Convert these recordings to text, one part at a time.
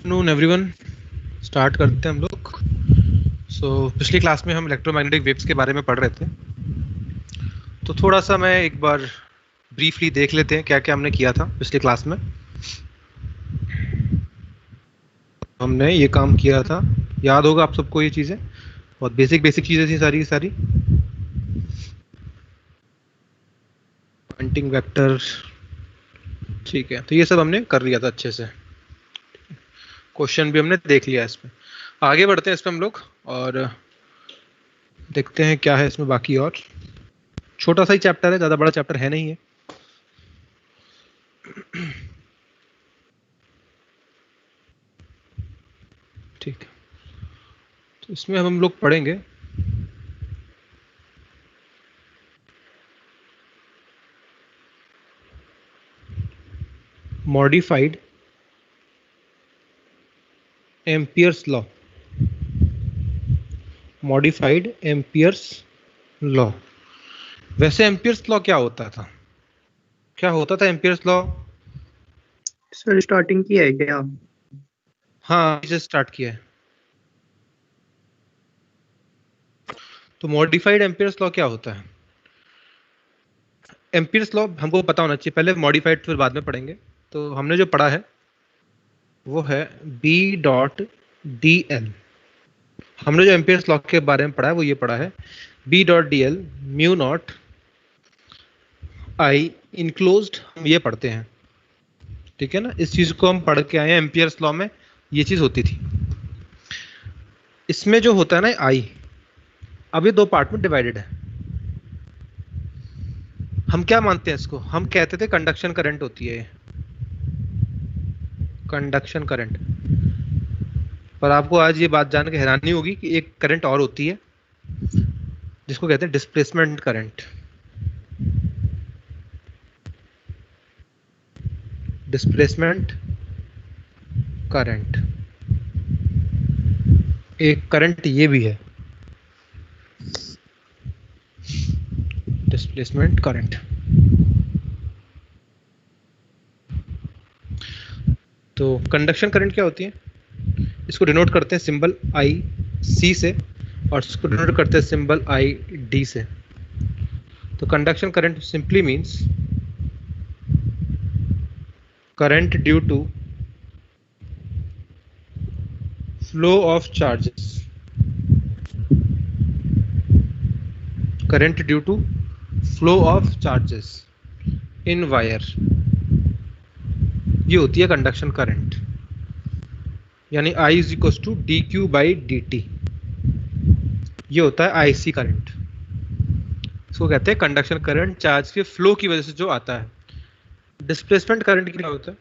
Afternoon everyone, start करते हैं हम लोग। पिछली क्लास में हम इलेक्ट्रोमैग्नेटिक वेव्स के बारे में पढ़ रहे थे, तो थोड़ा सा मैं एक बार ब्रीफली देख लेते हैं क्या क्या हमने किया था पिछली क्लास में। हमने ये काम किया था, याद होगा आप सबको ये चीज़ें, बहुत बेसिक चीज़ें थी सारी की सारी। पॉइंटिंग वेक्टर, ठीक है, तो ये सब हमने कर लिया था अच्छे से। क्वेश्चन भी हमने देख लिया इसमें। आगे बढ़ते हैं इस पर हम लोग और देखते हैं क्या है इसमें बाकी। और छोटा सा ही चैप्टर है, ज़्यादा बड़ा चैप्टर है नहीं है। ठीक है, तो इसमें हम लोग पढ़ेंगे modified Ampere's law. Modified Ampere's law. वैसे एम्पियर्स लॉ क्या होता था? क्या होता था एम्पियर्स लॉ? सर स्टार्टिंग किया है क्या? हाँ, जस्ट स्टार्ट किया है। तो मॉडिफाइड एम्पियर्स लॉ क्या होता है? एम्पियर्स लॉ हमको पता होना चाहिए पहले, मॉडिफाइड फिर बाद में पढ़ेंगे। तो हमने जो पढ़ा है वो है बी डॉट डी एल। हमने जो एम्पियर्स लॉ के बारे में पढ़ा है वो ये पढ़ा है, B dot D L mu naught I enclosed. हम ये पढ़ते हैं, ठीक है ना, इस चीज को हम पढ़ के आए हैं। एम्पियर्स लॉ में ये चीज होती थी। इसमें जो होता है ना आई, अब ये दो पार्ट में डिवाइडेड है। हम क्या मानते हैं इसको? हम कहते थे कंडक्शन करंट होती है, कंडक्शन करंट। पर आपको आज ये बात जान के हैरानी होगी कि एक करंट और होती है जिसको कहते हैं डिस्प्लेसमेंट करंट। डिस्प्लेसमेंट करंट एक करंट ये भी है, डिस्प्लेसमेंट करंट। तो कंडक्शन करंट क्या होती है? इसको डिनोट करते हैं सिंबल आई सी से, और इसको डिनोट करते हैं सिंबल आई डी से। तो conduction current simply means current due to flow of charges. Current due to flow of charges in wire, ये होती है कंडक्शन करंट। यानी I is equal to D Q by D T, ये होता है IC current. इसको कहते हैं कंडक्शन करंट, चार्ज के फ्लो की वजह से जो आता है। डिस्प्लेसमेंट करंट क्या होता है?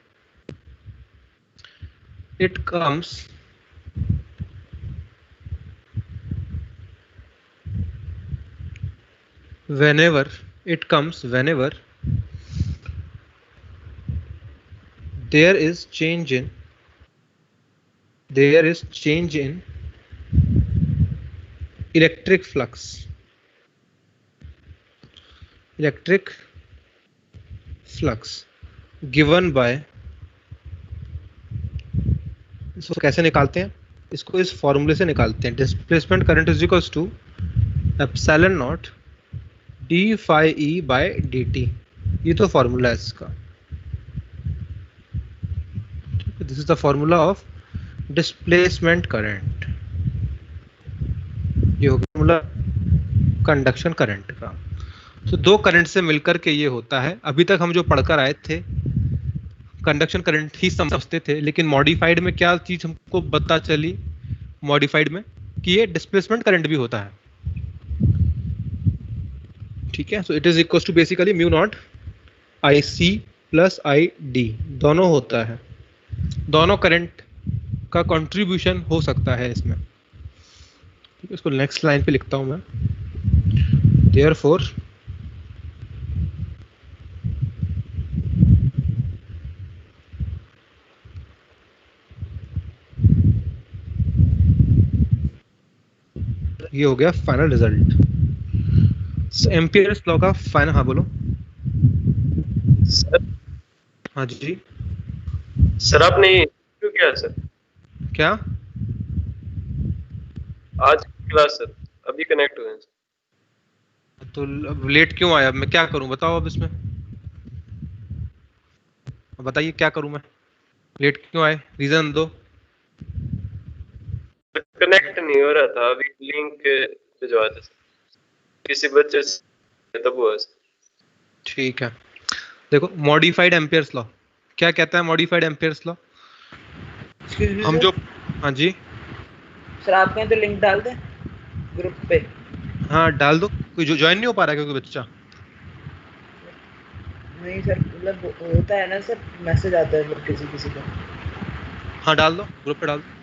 It comes whenever there is change in electric flux given by, इसको कैसे निकालते हैं? इसको इस फॉर्मूले से निकालते हैं। Displacement current is equal to epsilon naught D phi E by D T, ये तो फॉर्मूला है इसका। This is the formula of displacement current. ये हो गया फॉर्मूला कंडक्शन करंट का। तो दो करंट से मिलकर के ये होता है। अभी तक हम जो पढ़कर आए थे कंडक्शन करंट ही समझते थे, लेकिन मॉडिफाइड में क्या चीज हमको पता चली? मॉडिफाइड में कि ये डिस्प्लेसमेंट करंट भी होता है, ठीक है। So it is equal to basically mu naught I C plus I D, दोनों होता है। दोनों करंट का कंट्रीब्यूशन हो सकता है इसमें, ठीक है। इसको नेक्स्ट लाइन पे लिखता हूं मैं, देयरफॉर ये हो गया फाइनल रिजल्ट। एम्पियर्स लॉ का फाइनल, हाँ बोलो। सर, हाँ जी सर आपने क्यों किया सर? क्या आज क्लास सर अभी कनेक्ट हुए हैं सर। तो अब लेट क्यों आया? मैं क्या करूं बताओ अब इसमें, बताइए क्या करूं मैं? लेट क्यों आए, रीजन दो। कनेक्ट नहीं हो रहा था, अभी लिंक भिजवा दे सर, किसी बच्चे से तब हुआ सर। ठीक है, देखो मॉडिफाइड एम्पियर्स लॉ क्या कहता है? मॉडिफाइड एम्पियर्स लॉ हम जो, हाँ जी सर आप कहें तो लिंक डाल दें ग्रुप पे। हाँ डाल दो, कोई जो ज्वाइन नहीं हो पा रहा है क्योंकि बच्चा। नहीं सर, मतलब होता है ना सर, मैसेज आता है फिर किसी किसी का। हाँ डाल दो, ग्रुप पे डाल दो।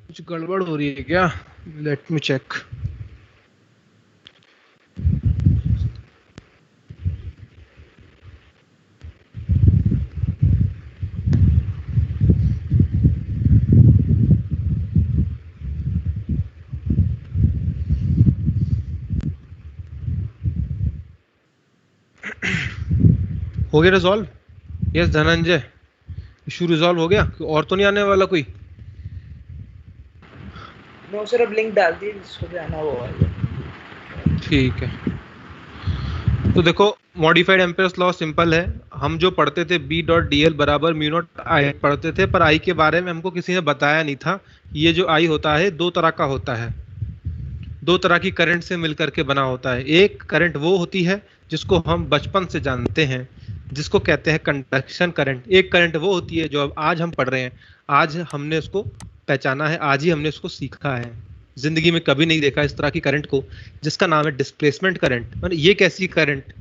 कुछ गड़बड़ हो रही है क्या? Let me check. हो गया resolve? Yes Dhananjay, issue resolve हो गया? और तो नहीं आने वाला कोई? नो सर, अब लिंक डाल दी जिसको भी आना वो आएगा। ठीक है, तो देखो मॉडिफाइड एम्पियर्स लॉ सिंपल है। हम जो पढ़ते थे B डॉट डी एल बराबर म्यू नॉट आई पढ़ते थे, पर आई के बारे में हमको किसी ने बताया नहीं था। ये जो आई होता है दो तरह का होता है, दो तरह की करंट से मिलकर के बना होता है। एक करंट वो होती है जिसको हम बचपन से जानते हैं, जिसको कहते हैं कंडक्शन करंट। एक करंट वो होती है जो अब आज हम पढ़ रहे हैं, आज हमने उसको पहचाना है, आज ही हमने उसको सीखा है। जिंदगी में कभी नहीं देखा इस तरह की करंट को, जिसका नाम है डिस्प्लेसमेंट करंट। मतलब ये कैसी करंट?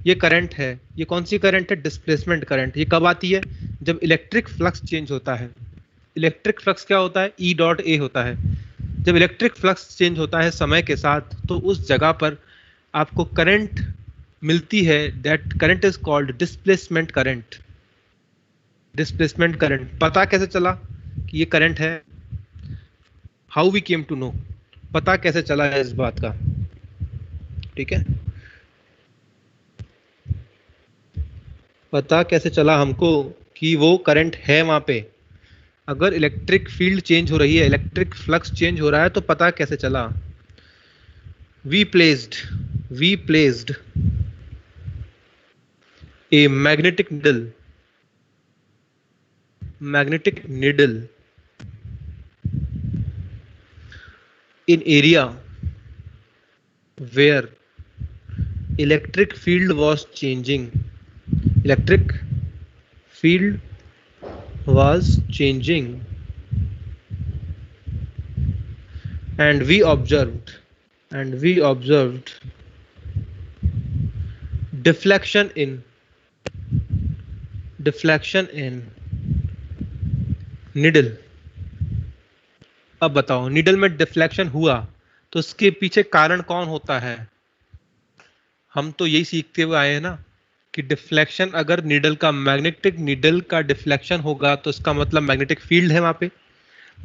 ये करंट है, ये कौन सी करंट है? Displacement current. ये कब आती है? जब इलेक्ट्रिक फ्लक्स चेंज होता है। इलेक्ट्रिक फ्लक्स क्या होता है? ई डॉट ए होता है। जब इलेक्ट्रिक फ्लक्स चेंज होता है समय के साथ, तो उस जगह पर आपको करंट मिलती है। That current is called displacement current. Displacement current पता कैसे चला कि ये करंट है? How we came to know, पता कैसे चला है इस बात का? ठीक है, पता कैसे चला हमको कि वो करंट है वहां पे? अगर इलेक्ट्रिक फील्ड चेंज हो रही है, इलेक्ट्रिक फ्लक्स चेंज हो रहा है, तो पता कैसे चला? We placed a magnetic needle in area where electric field was changing. Electric field was changing, and we observed deflection in needle. अब बताओ, निडल में डिफ्लेक्शन हुआ तो उसके पीछे कारण कौन होता है? हम तो यही सीखते हुए आए हैं ना कि डिफ्लेक्शन, अगर निडल का मैग्नेटिक निडल का डिफ्लेक्शन होगा तो इसका मतलब मैग्नेटिक फील्ड है वहां पे।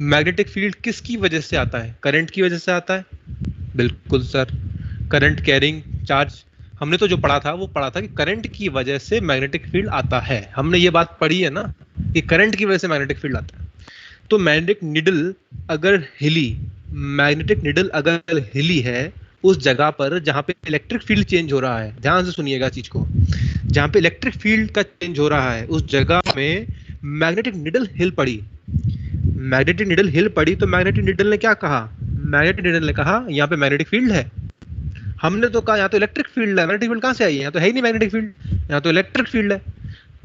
मैग्नेटिक फील्ड किसकी वजह से आता है? करंट की वजह से आता है। बिल्कुल सर, करंट कैरिंग चार्ज। हमने तो जो पढ़ा था वो पढ़ा था कि करंट की वजह से मैग्नेटिक फील्ड आता है। हमने ये बात पढ़ी है ना कि करंट की वजह से मैग्नेटिक फील्ड आता है। तो मैग्नेटिक निडल अगर हिली है उस जगह पर जहां पे इलेक्ट्रिक फील्ड चेंज हो रहा है, ध्यान से सुनिएगा चीज को, जहां पे इलेक्ट्रिक फील्ड का चेंज हो रहा है उस जगह में मैग्नेटिक निडल हिल पड़ी। मैग्नेटिक निडल हिल पड़ी तो मैग्नेटिक निडल ने क्या कहा? मैग्नेटिक निडल ने कहा यहाँ पे मैग्नेटिक फील्ड है। हमने तो कहा यहाँ तो इलेक्ट्रिक फील्ड है। मैग्नेटिक फील्ड कहाँ से आई है? यहाँ तो है ही नहीं मैग्नेटिक फील्ड, यहाँ तो इलेक्ट्रिक फील्ड है।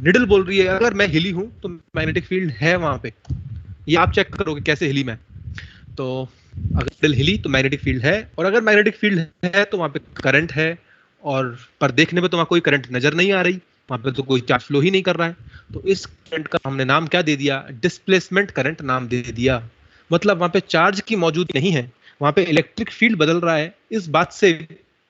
निडल बोल रही है अगर मैं हिली हूं तो मैग्नेटिक फील्ड है वहां पे। ये आप चेक करोगे कैसे हिली मैं। तो अगर निडल हिली तो मैग्नेटिक फील्ड है, और अगर मैग्नेटिक फील्ड है तो वहां पे करंट है, और पर देखने में तो वहां कोई करंट नजर नहीं आ रही, वहां पे तो कोई चार्ज फ्लो ही नहीं कर रहा है। तो इस करंट का हमने नाम क्या दे दिया? डिस्प्लेसमेंट करंट नाम दे दिया। मतलब वहां पे चार्ज की मौजूदगी नहीं है, वहां पे इलेक्ट्रिक फील्ड बदल रहा है, इस बात से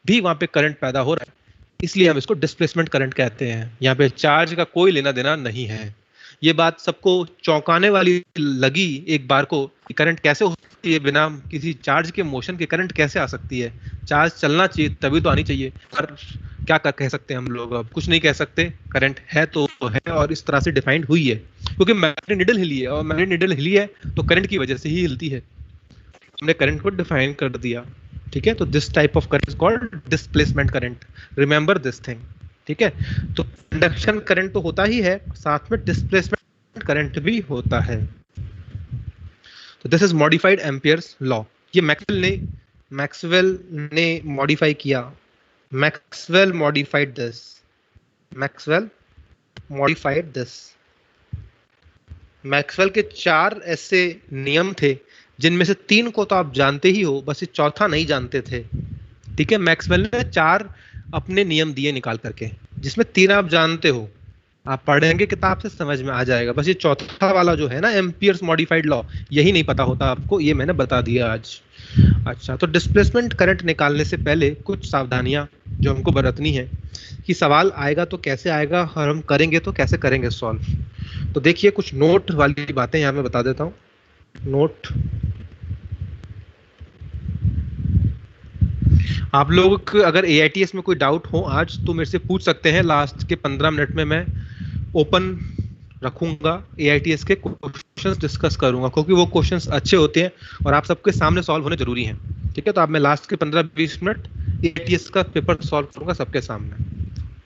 भी वहां पे करंट पैदा हो रहा है, इसलिए हम इसको डिस्प्लेसमेंट करंट कहते हैं। यहाँ पे चार्ज का कोई लेना देना नहीं है। ये बात सबको चौंकाने वाली लगी एक बार को, करंट कैसे हो सकती है बिना किसी चार्ज के मोशन के, करंट कैसे आ सकती है, चार्ज चलना चाहिए तभी तो आनी चाहिए। पर क्या कह सकते हैं हम लोग, अब कुछ नहीं कह सकते, करंट है तो है और इस तरह से डिफाइंड हुई है, क्योंकि मैग्नेटिक नीडल हिली है और मैग्नेटिक नीडल हिली है तो करंट की वजह से ही हिलती है, हमने करंट को डिफाइन कर दिया। ठीक है, तो this type of current is called displacement current, remember this thing. ठीक है, तो कंडक्शन करंट तो होता ही है, साथ में डिस्प्लेसमेंट करंट भी होता है। तो this is modified Ampere's law. ये मैक्सवेल ने मॉडिफाई किया, Maxwell modified this, Maxwell modified this. Maxwell के 4 ऐसे नियम थे जिनमें से 3 को तो आप जानते ही हो, बस ये चौथा नहीं जानते थे। ठीक है, मैक्सवेल ने 4 अपने नियम दिए निकाल करके, जिसमें 3 आप जानते हो, आप पढ़ेंगे किताब से समझ में आ जाएगा। बस ये चौथा वाला जो है ना, एम्पियर्स मॉडिफाइड लॉ, यही नहीं पता होता आपको, ये मैंने बता दिया आज। अच्छा, तो डिस्प्लेसमेंट करंट निकालने से पहले कुछ सावधानियां जो हमको बरतनी है, कि सवाल आएगा तो कैसे आएगा और हम करेंगे तो कैसे करेंगे सॉल्व। तो देखिए, कुछ नोट वाली बातें यहाँ मैं बता देता हूँ। नोट, आप लोग अगर AITS में कोई डाउट हो आज तो मेरे से पूछ सकते हैं, लास्ट के 15 मिनट में मैं ओपन रखूंगा, AITS के क्वेश्चंस डिस्कस करूंगा, क्योंकि वो क्वेश्चंस अच्छे होते हैं और आप सबके सामने सॉल्व होने जरूरी हैं। ठीक है, तो आप मैं लास्ट के 15-20 मिनट AITS का पेपर सॉल्व करूंगा सबके सामने,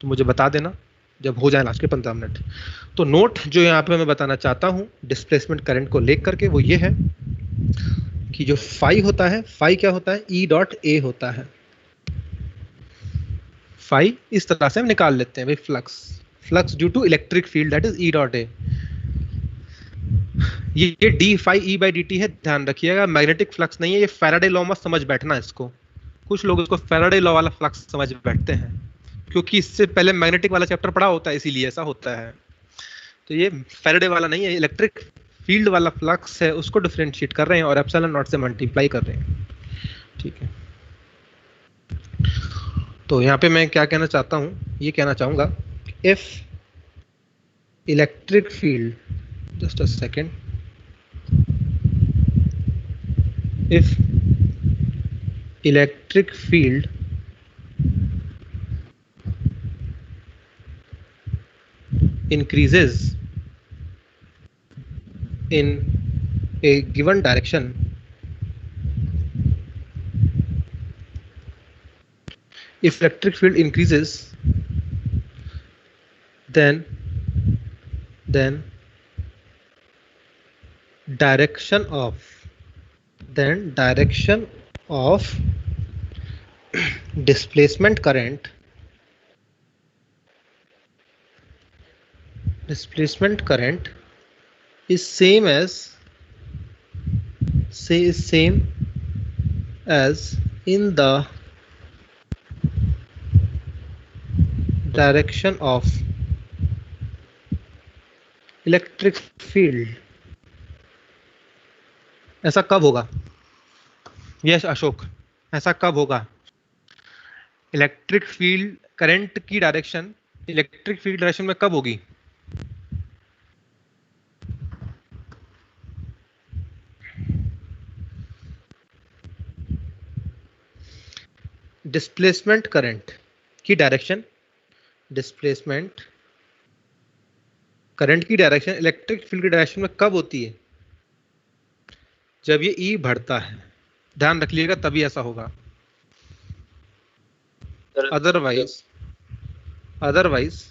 तो मुझे बता देना जब हो जाए लास्ट के 15 मिनट। तो नोट जो यहाँ पे मैं बताना चाहता हूँ डिस्प्लेसमेंट करंट को लेकर करके, वो ये है कि जो फाई होता है, फाई क्या होता है, E.A होता है। फाई इस तरह से हम निकाल लेते हैं भाई, flux due to electric field, that is E.A। ये D phi E by dt है, ध्यान रखिएगा, मैग्नेटिक फ्लक्स नहीं है। ये फैराडे लॉ में समझ बैठना इसको, कुछ लोग इसको फैराडे लॉ वाला फ्लक्स समझ बैठते हैं, क्योंकि इससे पहले मैग्नेटिक वाला चैप्टर पढ़ा होता है, इसीलिए ऐसा होता है। तो ये फैराडे वाला नहीं है, इलेक्ट्रिक फील्ड वाला फ्लक्स है, उसको डिफरेंशिएट कर रहे हैं और एप्सिलॉन नॉट से मल्टीप्लाई कर रहे हैं। ठीक है, तो यहाँ पे मैं क्या कहना चाहता हूँ, ये कहना चाहूँगा, if electric field, just a second, if electric field increases in a given direction, if electric field increases, then direction of displacement current is same as in the direction of electric field. ऐसा कब होगा? Yes Ashok, ऐसा कब होगा? Electric field current की direction electric field direction में कब होगी? डिस्प्लेसमेंट करंट की डायरेक्शन, डिस्प्लेसमेंट करंट की डायरेक्शन इलेक्ट्रिक फील्ड की डायरेक्शन में कब होती है? जब ये E बढ़ता है, ध्यान रख लीजिएगा, तभी ऐसा होगा। अदरवाइज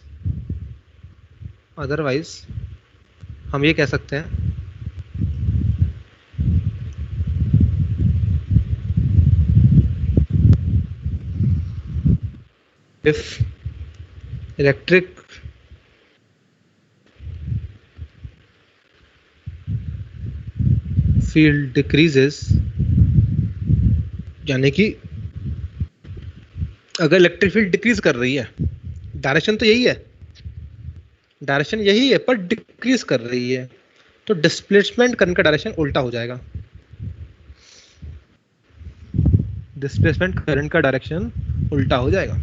हम ये कह सकते हैं if electric field decreases, यानी कि अगर इलेक्ट्रिक फील्ड डिक्रीज कर रही है, डायरेक्शन तो यही है, डायरेक्शन यही है पर डिक्रीज कर रही है, तो डिस्प्लेसमेंट करंट का डायरेक्शन उल्टा हो जाएगा। डिस्प्लेसमेंट करंट का डायरेक्शन उल्टा हो जाएगा।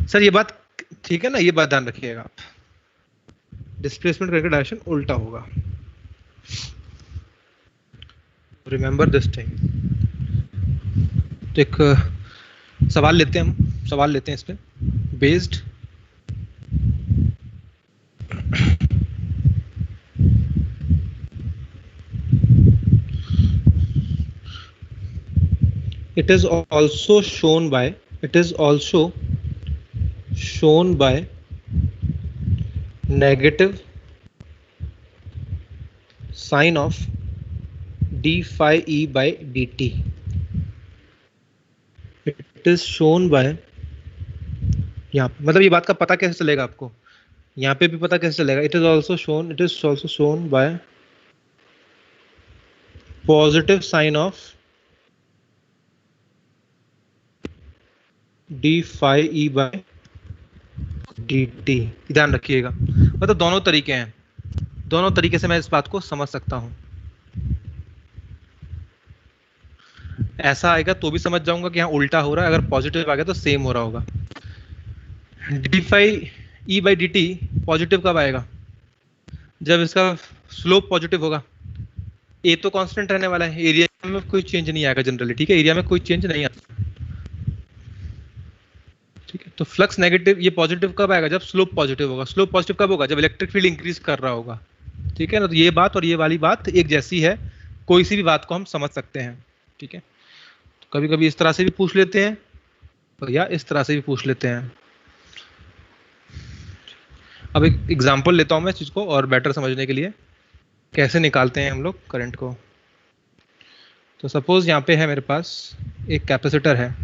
सर ये बात ठीक है ना, ये बात ध्यान रखिएगा आप। डिस्प्लेसमेंट करंट का डायरेक्शन उल्टा होगा। Remember this thing. तो एक सवाल लेते हैं इस पे based it is also shown by negative sign of d phi e by dt. It is shown by, यहाँ मतलब ये बात का पता कैसे चलेगा आपको, यहाँ पे भी पता कैसे चलेगा, it is also shown by positive sign of d phi e by dt। ध्यान रखिएगा, मतलब दोनों तरीके हैं, दोनों तरीके से मैं इस बात को समझ सकता हूं। ऐसा आएगा तो भी समझ जाऊंगा कि यहाँ उल्टा हो रहा है, अगर पॉजिटिव आ गया तो सेम हो रहा होगा। D phi E by D T positive कब आएगा, जब इसका स्लोप पॉजिटिव होगा। ए तो कांस्टेंट रहने वाला है, एरिया में कोई चेंज नहीं आएगा जनरली, ठीक है, एरिया में कोई चेंज नहीं आता, ठीक है। तो फ्लक्स नेगेटिव, ये पॉजिटिव कब आएगा, जब स्लोप पॉजिटिव होगा। स्लोप पॉजिटिव कब होगा, जब इलेक्ट्रिक फील्ड इंक्रीज कर रहा होगा, ठीक है ना। तो ये बात और ये वाली बात एक जैसी है, कोई सी भी बात को हम समझ सकते हैं, ठीक है। तो कभी कभी इस तरह से भी पूछ लेते हैं या इस तरह से भी पूछ लेते हैं। अब एक एग्जांपल लेता हूं मैं इस चीज को और बेटर समझने के लिए, कैसे निकालते हैं हम लोग करंट को। तो सपोज यहाँ पे है मेरे पास एक कैपेसिटर है,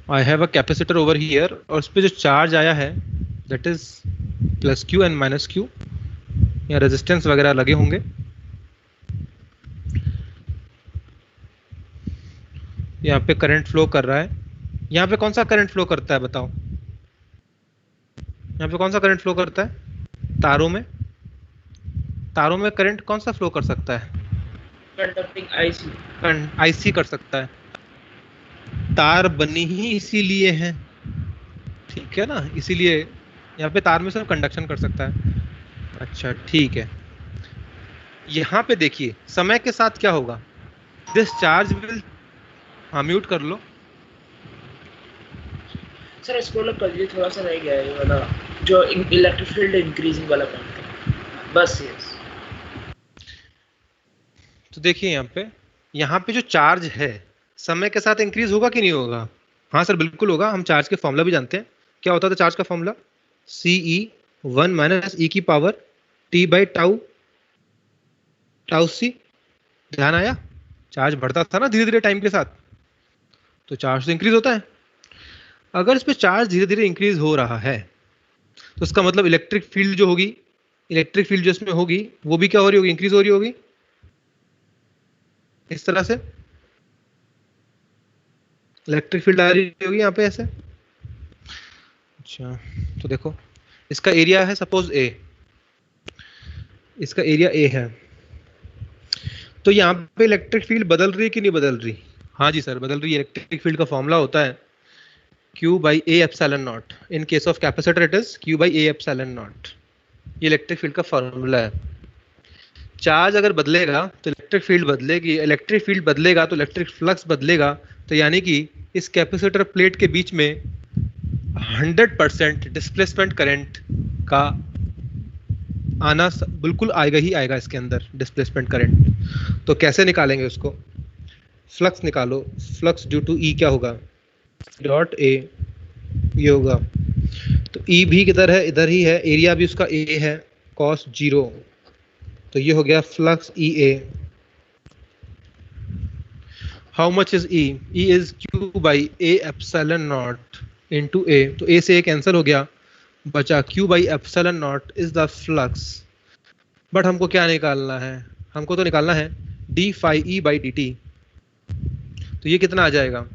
I have a capacitor over here, और उस पर जो चार्ज आया है that is plus Q and minus Q, या रेजिस्टेंस वगैरह लगे होंगे। यहाँ पे करंट फ्लो कर रहा है, यहाँ पे कौन सा करंट फ्लो करता है बताओ, यहाँ पे कौन सा करंट फ्लो करता है, तारों में करंट कौन सा फ्लो कर सकता है, कंडक्टिंग आईसी, आईसी कर सकता है। तार बनी ही इसीलिए है, ठीक है ना, इसीलिए यहाँ पे तार में सिर्फ कंडक्शन कर सकता है। अच्छा ठीक है, यहाँ पे देखिए समय के साथ क्या होगा, दिस चार्ज विल, हाँ म्यूट कर लो सर। इसको लोग कर दिए, थोड़ा सा रह गया है ये वाला जो इलेक्ट्रिक फील्ड इंक्रीजिंग वाला पॉइंट, बस यस। तो देखिए यहाँ पे जो चार्ज है समय के साथ इंक्रीज होगा कि नहीं होगा। हाँ सर बिल्कुल होगा, हम चार्ज के फॉर्मूला भी जानते हैं। क्या होता था चार्ज का फॉर्मूला, CE 1 - e की पावर t बाई टाउ सी। ध्यान आया, चार्ज बढ़ता था ना धीरे धीरे टाइम के साथ, तो चार्ज तो इंक्रीज होता है। अगर इस पे चार्ज धीरे धीरे इंक्रीज हो रहा है तो इसका मतलब इलेक्ट्रिक फील्ड जो होगी, इलेक्ट्रिक फील्ड जो इसमें होगी वो भी क्या हो रही होगी, इंक्रीज हो रही होगी। इस तरह से इलेक्ट्रिक फील्ड आ रही होगी यहाँ पे ऐसे। अच्छा तो देखो इसका एरिया है सपोज A, इसका एरिया A है, तो यहाँ पे इलेक्ट्रिक फील्ड बदल रही है कि नहीं बदल रही। हाँ जी सर बदल रही है। इलेक्ट्रिक फील्ड का फॉर्मूला होता है Q by A epsilon not, in case of capacitor it is Q by A epsilon not. ये इलेक्ट्रिक फील्ड का फॉर्मूला है। चार्ज अगर बदलेगा तो इलेक्ट्रिक फील्ड बदलेगी, इलेक्ट्रिक फील्ड बदलेगा तो इलेक्ट्रिक फ्लक्स बदलेगा। तो यानी कि इस कैपेसिटर प्लेट के बीच में 100% डिस्प्लेसमेंट करंट का आना बिल्कुल आएगा ही आएगा इसके अंदर, डिस्प्लेसमेंट करंट। तो कैसे निकालेंगे उसको, फ्लक्स निकालो। फ्लक्स ड्यू टू E क्या होगा, डॉट A ये होगा। तो E भी किधर है, इधर ही है, एरिया भी उसका A है, cos 0। तो ये हो गया flux EA। How much is E? E is Q by A epsilon naught into A। तो A से A कैंसिल हो गया, बचा Q by epsilon naught is the flux. But हमको क्या निकालना है, हमको तो निकालना है d phi E by dt। तो ये कितना आ जाएगा,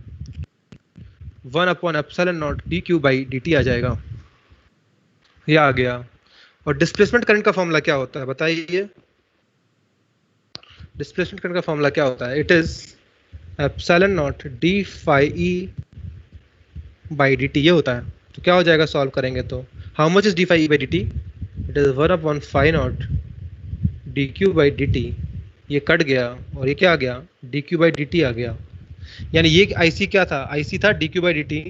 1 upon epsilon naught dq by dt आ जाएगा। ये आ गया। और डिस्प्लेसमेंट करंट का फॉर्मूला क्या होता है बताइए? डिस्प्लेसमेंट करंट का फॉर्मूला क्या होता है? It is epsilon naught D phi E by D T, ये होता है। तो क्या हो जाएगा सॉल्व करेंगे तो? How much is D phi E by D T? It is 1/1 phi naught D Q by D T. ये कट गया और ये क्या आ गया? D Q by D T आ गया। यानी ये आईसी क्या था? आईसी था D Q by D T.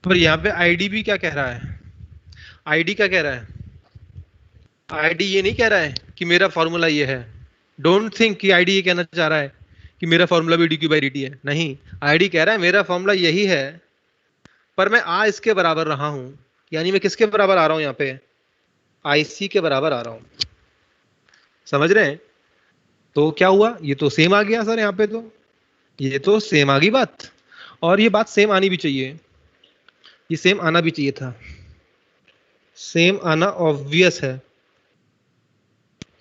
पर यहाँ पे आईडी भी क्या कह रहा है? आईडी क्या कह रहा है? आईडी ये नहीं कह रहा है कि मेरा फॉर्मूला ये है। डोंट थिंक कि आईडी ये कहना चाह रहा है कि मेरा फॉर्मूला भी D Q by D T है। नहीं, आईडी कह रहा है मेरा फॉर्मूला यही है, पर मैं आ इसके बराबर रहा हूं। यानी मैं किसके बराबर आ रहा हूं यहाँ पे? आईसी के बराबर आ रहा हूं। समझ रहे हैं? तो क्या हुआ? ये तो सेम आ गया सर यहाँ पे। तो ये तो सेम आ गई बात, और ये बात सेम आनी भी चाहिए। ये सेम आना भी चाहिए था। सेम आना ऑब्वियस है।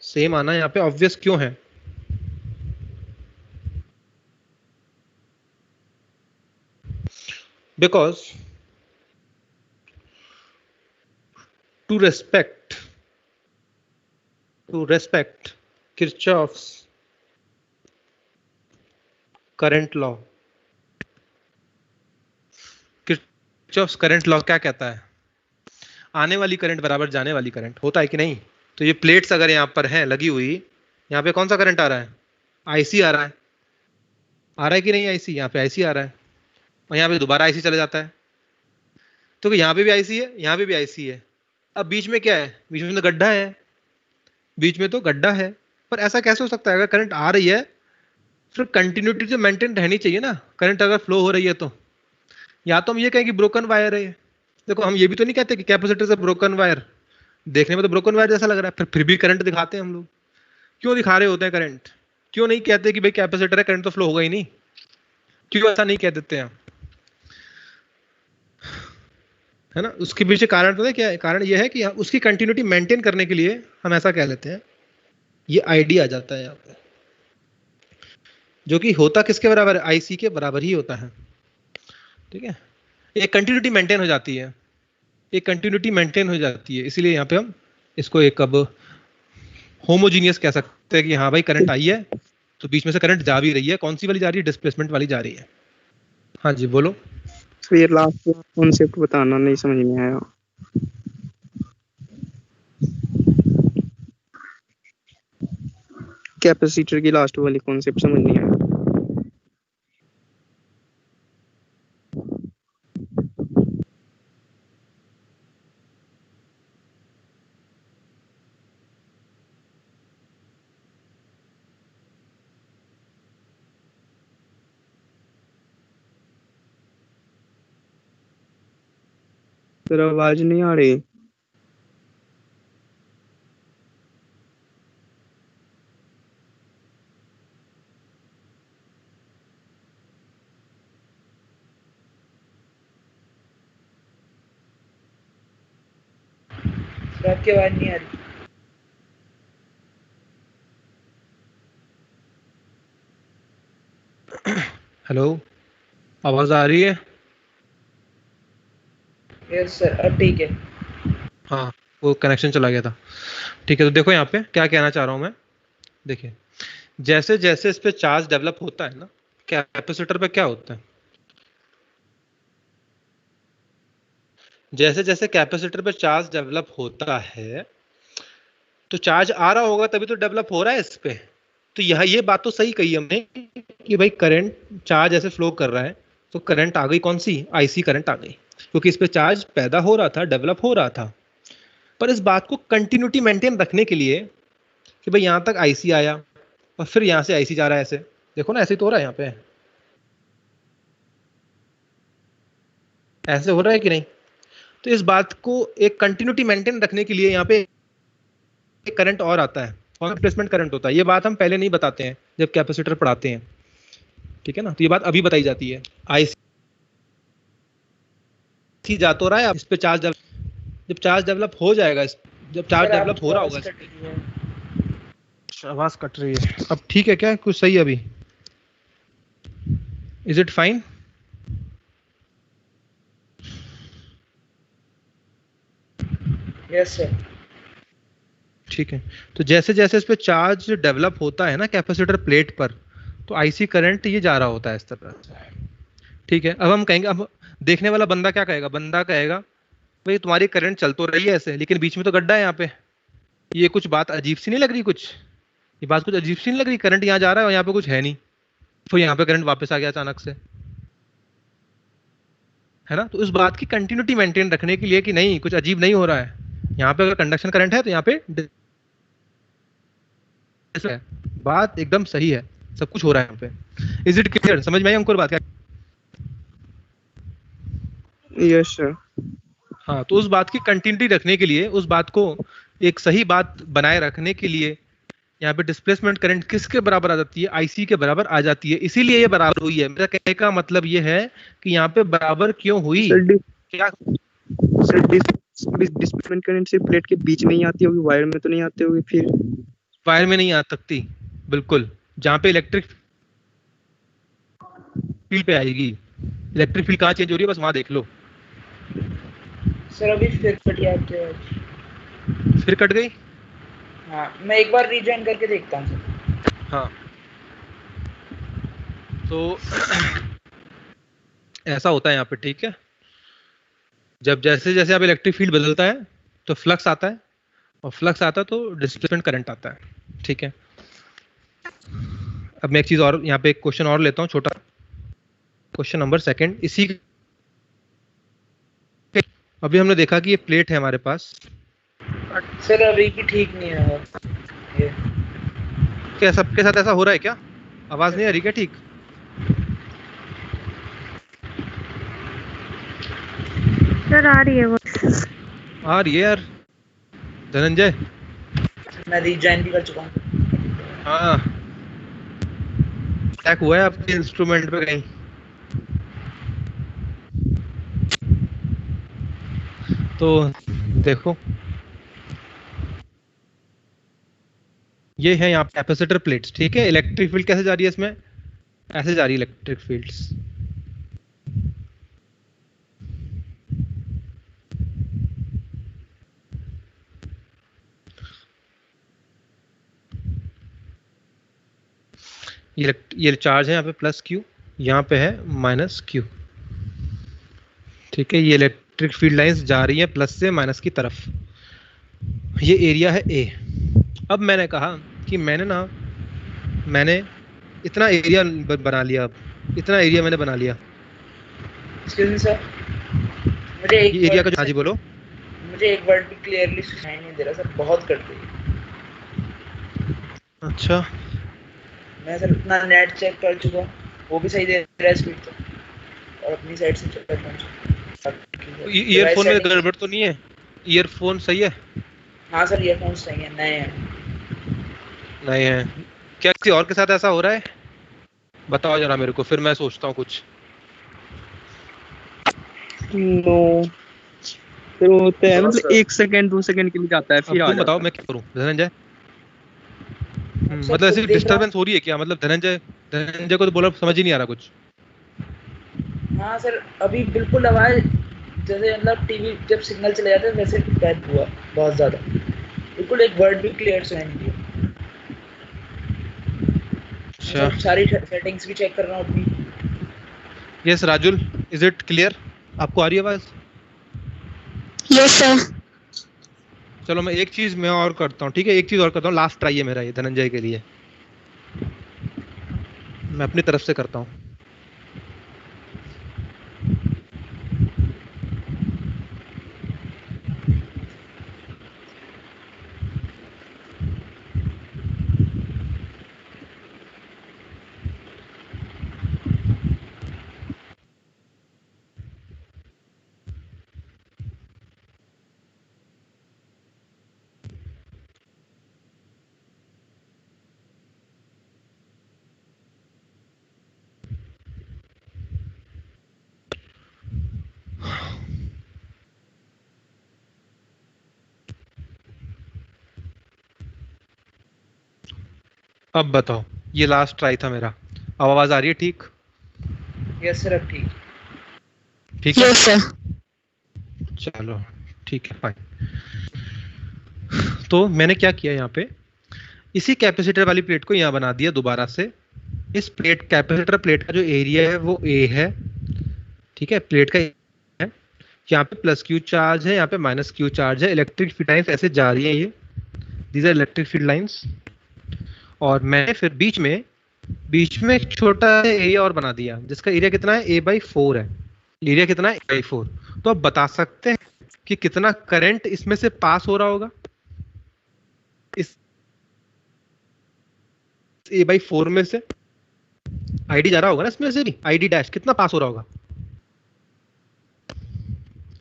सेम आना यहाँ पे ऑब्वियस क्यों है? Because to respect Kirchhoff's current law. Kirchhoff's current law क्या कहता है? आने वाली करंट बराबर जाने वाली करंट, होता है कि नहीं? तो ये प्लेट्स अगर यहाँ पर हैं लगी हुई, यहाँ पे कौन सा करंट आ रहा है? आईसी आ रहा है। आ रहा है कि नहीं आईसी? यहाँ पे आईसी आ रहा है और यहाँ पे दोबारा आईसी चला जाता है। तो यहाँ पे भी आईसी है, यहाँ पे भी आईसी है। अब बीच में क्या है? बीच में तो गड्ढा है। बीच में तो गड्ढा है। पर ऐसा कैसे हो सकता है? अगर करंट आ रही है फिर कंटिन्यूटी तो मेंटेन रहनी चाहिए ना। करंट अगर फ्लो हो रही है तो या तो हम ये कहें कि ब्रोकन वायर है। देखो हम ये भी तो नहीं कहते कि कैपेसिटर से ब्रोकन वायर, देखने में तो ब्रोकन वायर जैसा लग रहा है, फिर भी करंट दिखाते हैं हम लोग। क्यों दिखा रहे होते हैं करंट? क्यों नहीं कहते कि भाई कैपेसिटर है, करंट तो फ्लो होगा ही नहीं? क्यों ऐसा नहीं कह देते हैं? है ना? उसके पीछे कारण पता है क्या है? कारण ये है कि उसकी कंटिन्यूटी मेंटेन करने के लिए हम ऐसा कह लेते हैं। ये आईडी आ जाता है यहाँ पे, जो कि होता किसके बराबर है? आईसी के बराबर ही होता है। ठीक है, एक कंटिन्यूटी मेंटेन हो जाती है। एक कंटिन्यूटी मेंटेन हो जाती है, इसीलिए यहाँ पे हम इसको एक अब होमोजीनियस कह सकते हैं कि हाँ भाई करंट आई है तो बीच में से करंट जा भी रही है। कौन सी वाली जा रही है? डिस्प्लेसमेंट वाली जा रही है। हाँ जी बोलो। फिर लास्ट कॉन्सेप्ट बताना, नहीं समझ में आया। कैपेसिटर की लास्ट वाली कॉन्सेप्ट समझ नहीं आया। तेरा आवाज नहीं आ रही। आपकी आवाज नहीं आ रही। हेलो, आवाज आ रही है? यस सर, अब ठीक है। हाँ, वो कनेक्शन चला गया था। ठीक है, तो देखो यहाँ पे क्या कहना चाह रहा हूँ मैं। देखिए, जैसे जैसे इस पे चार्ज डेवलप होता है ना, कैपेसिटर पे क्या होता है? जैसे जैसे कैपेसिटर पे चार्ज डेवलप होता है तो चार्ज आ रहा होगा तभी तो डेवलप हो रहा है इस पे। तो यहाँ ये बात तो सही कही हमने कि भाई करंट, चार्ज ऐसे फ्लो कर रहा है तो करंट आ गई, कौन सी? आईसी करंट आ गई, क्योंकि इस पे चार्ज पैदा हो रहा था, डेवलप हो रहा था। पर इस बात को कंटिन्यूटी मेंटेन रखने के लिए कि भाई यहाँ तक आईसी आया और फिर यहाँ से आईसी जा रहा है, ऐसे देखो ना, ऐसे तो हो रहा है यहाँ पे, ऐसे हो रहा है कि नहीं? तो इस बात को एक कंटिन्यूटी मेंटेन रखने के लिए यहाँ पे एक करंट और आता है और रिप्लेसमेंट करंट होता है। ये बात हम पहले नहीं बताते हैं जब कैपेसिटर पढ़ाते हैं, ठीक है ना? तो ये बात अभी बताई जाती है। आईसी जा तो रहा है, इस पे चार्ज जब चार्ज डेवलप हो जाएगा, जब चार्ज डेवलप हो रहा होगा। आवाज कट रही है। अब ठीक है क्या? कुछ सही है अभी? Is it fine? Yes sir. ठीक है, तो जैसे जैसे इस पे चार्ज डेवलप होता है ना कैपेसिटर प्लेट पर, तो आईसी करंट ये जा रहा होता है इस तरह से। ठीक है, अब हम कहेंगे, अब देखने वाला बंदा क्या कहेगा, बंदा कहेगा भाई तुम्हारी करंट चल तो रही है ऐसे, लेकिन बीच में तो गड्ढा है यहाँ पे, ये कुछ बात अजीब सी नहीं लग रही, कुछ ये बात कुछ अजीब सी नहीं लग रही, करंट यहाँ जा रहा है और यहाँ पे कुछ है नहीं, तो यहाँ पे करंट वापस आ गया अचानक से, है ना। तो उस बात की कंटिन्यूटी मेंटेन रखने के लिए कि नहीं कुछ अजीब नहीं हो रहा है, यहाँ पे अगर कंडक्शन करंट है तो यहाँ पे है, बात एकदम सही है, सब कुछ हो रहा है यहाँ पे। इज इट क्लियर, समझ में आई हमको बात क्या? Yes sir. हाँ, तो उस बात की कंटिन्यूटी रखने के लिए, उस बात को एक सही बात बनाए रखने के लिए यहाँ पे डिस्प्लेसमेंट करंट किसके बराबर आ जाती है, आईसी के बराबर आ जाती है, इसीलिए ये बराबर हुई है। मेरा कहने का मतलब ये है कि यहाँ पे बराबर क्यों हुई, क्या सर डिस्प्लेसमेंट करंट से प्लेट के बीच में ही आती होगी, वायर में तो नहीं आती होगी फिर? वायर में नहीं आ सकती, बिल्कुल, जहाँ पे इलेक्ट्रिक फील्ड पे आएगी। इलेक्ट्रिक फील्ड कहाँ चेंज हो रही है बस वहां देख लो। सर अभी फिर कट जाते हैं। फिर कट गई? हाँ, मैं एक बार रीजॉइन करके देखता हूँ सर। हाँ, तो ऐसा होता है यहाँ पे, ठीक है। जब जैसे जैसे आप इलेक्ट्रिक फील्ड बदलता है तो फ्लक्स आता है, और फ्लक्स आता है तो डिस्प्लेसमेंट करंट आता है, ठीक है। अब मैं एक चीज और यहाँ पे एक क्वेश्चन और लेता हूँ, छोटा क्वेश्चन नंबर सेकंड। इसी अभी हमने देखा कि ये प्लेट है हमारे पास। सर अभी की ठीक नहीं है ये। क्या सबके साथ ऐसा हो रहा है क्या? आवाज नहीं आ रही क्या ठीक? सर आ रही है वो। आ रही है यार धनंजय। मैं रीजॉइन भी कर चुका हूँ। हाँ, अटैक हुआ है आपके इंस्ट्रूमेंट पे कहीं? तो देखो, ये है यहाँ कैपेसिटर प्लेट्स, ठीक है। इलेक्ट्रिक फील्ड कैसे जा रही है इसमें, ऐसे जा रही है इलेक्ट्रिक फील्ड्स। ये चार्ज है यहाँ पे प्लस क्यू, यहाँ पे है माइनस क्यू, ठीक है। ये इलेक्ट्रिक फील्ड लाइंस जा रही है प्लस से माइनस की तरफ। ये एरिया है ए। अब मैंने कहा कि मैंने इतना एरिया बना लिया, अब इतना एरिया मैंने बना लिया। एक्सक्यूज मी सर, मुझे एक एरिया का, हाँ जी बोलो। मुझे एक वर्ड भी क्लियरली सुनाई नहीं दे रहा सर, बहुत कट रही है। अच्छा, मैं सर अपना नेट चेक कर चुका हूँ, वो भी सही दे रहा है स्पीड तो, और अपनी साइड से चेक कर रहा हूँ। ईयरफोन में गड़बड़ तो नहीं है? ईयरफोन सही है? हाँ सर, ईयरफोन सही है, नए हैं। नहीं है? क्या किसी और के साथ ऐसा हो रहा है? बताओ जरा मेरे को, फिर मैं सोचता हूँ कुछ। नो फिर होता है, मतलब 1 सेकंड 2 सेकंड के लिए जाता है, फिर अब आ तुम जाता बताओ है। मैं क्या करूँ धनंजय? सर, मतलब ऐसी खुद देख रहा डिस्टरबेंस हो रही है क्या? मतलब धनंजय को तो बोला समझ ही नहीं आ रहा कुछ। हाँ सर, अभी बिल्कुल आवाज जैसे मतलब टीवी जब सिग्नल चले जाते हैं वैसे टाइप हुआ बहुत ज्यादा, बिल्कुल एक वर्ड भी क्लियर सुनाई नहीं दिया। अच्छा, सारी सेटिंग्स भी चेक कर रहा हूँ अपनी। Yes Rajul, is it clear? आपको आ रही है आवाज? Yes sir. चलो मैं एक चीज मैं और करता हूँ, ठीक है। एक चीज और करता हूँ, लास्ट ट्राई है मेरा ये धनंजय के लिए, मैं अपनी तरफ से करता हूँ। अब बताओ, ये लास्ट ट्राई था मेरा, अब आवाज आ रही है ठीक? यस सर, अब ठीक। ठीक है, यस सर। चलो ठीक है, फाइन। तो मैंने क्या किया यहाँ पे, इसी कैपेसिटर वाली प्लेट को यहाँ बना दिया दोबारा से। इस प्लेट कैपेसिटर प्लेट का जो एरिया है वो ए है, ठीक है, प्लेट का है, यहाँ पे प्लस क्यू चार्ज है, यहाँ पे माइनस क्यू चार्ज है, इलेक्ट्रिक फील्ड लाइंस ऐसे जा रही है, ये these are electric field lines. और मैंने फिर बीच में एक छोटा एरिया और बना दिया जिसका एरिया कितना है, a/4 है। एरिया कितना है, a/4। तो आप बता सकते हैं कि कितना करंट इसमें से पास हो रहा होगा, इस a/4 में से आईडी जा रहा होगा ना इसमें से भी, आईडी डैश कितना पास हो रहा होगा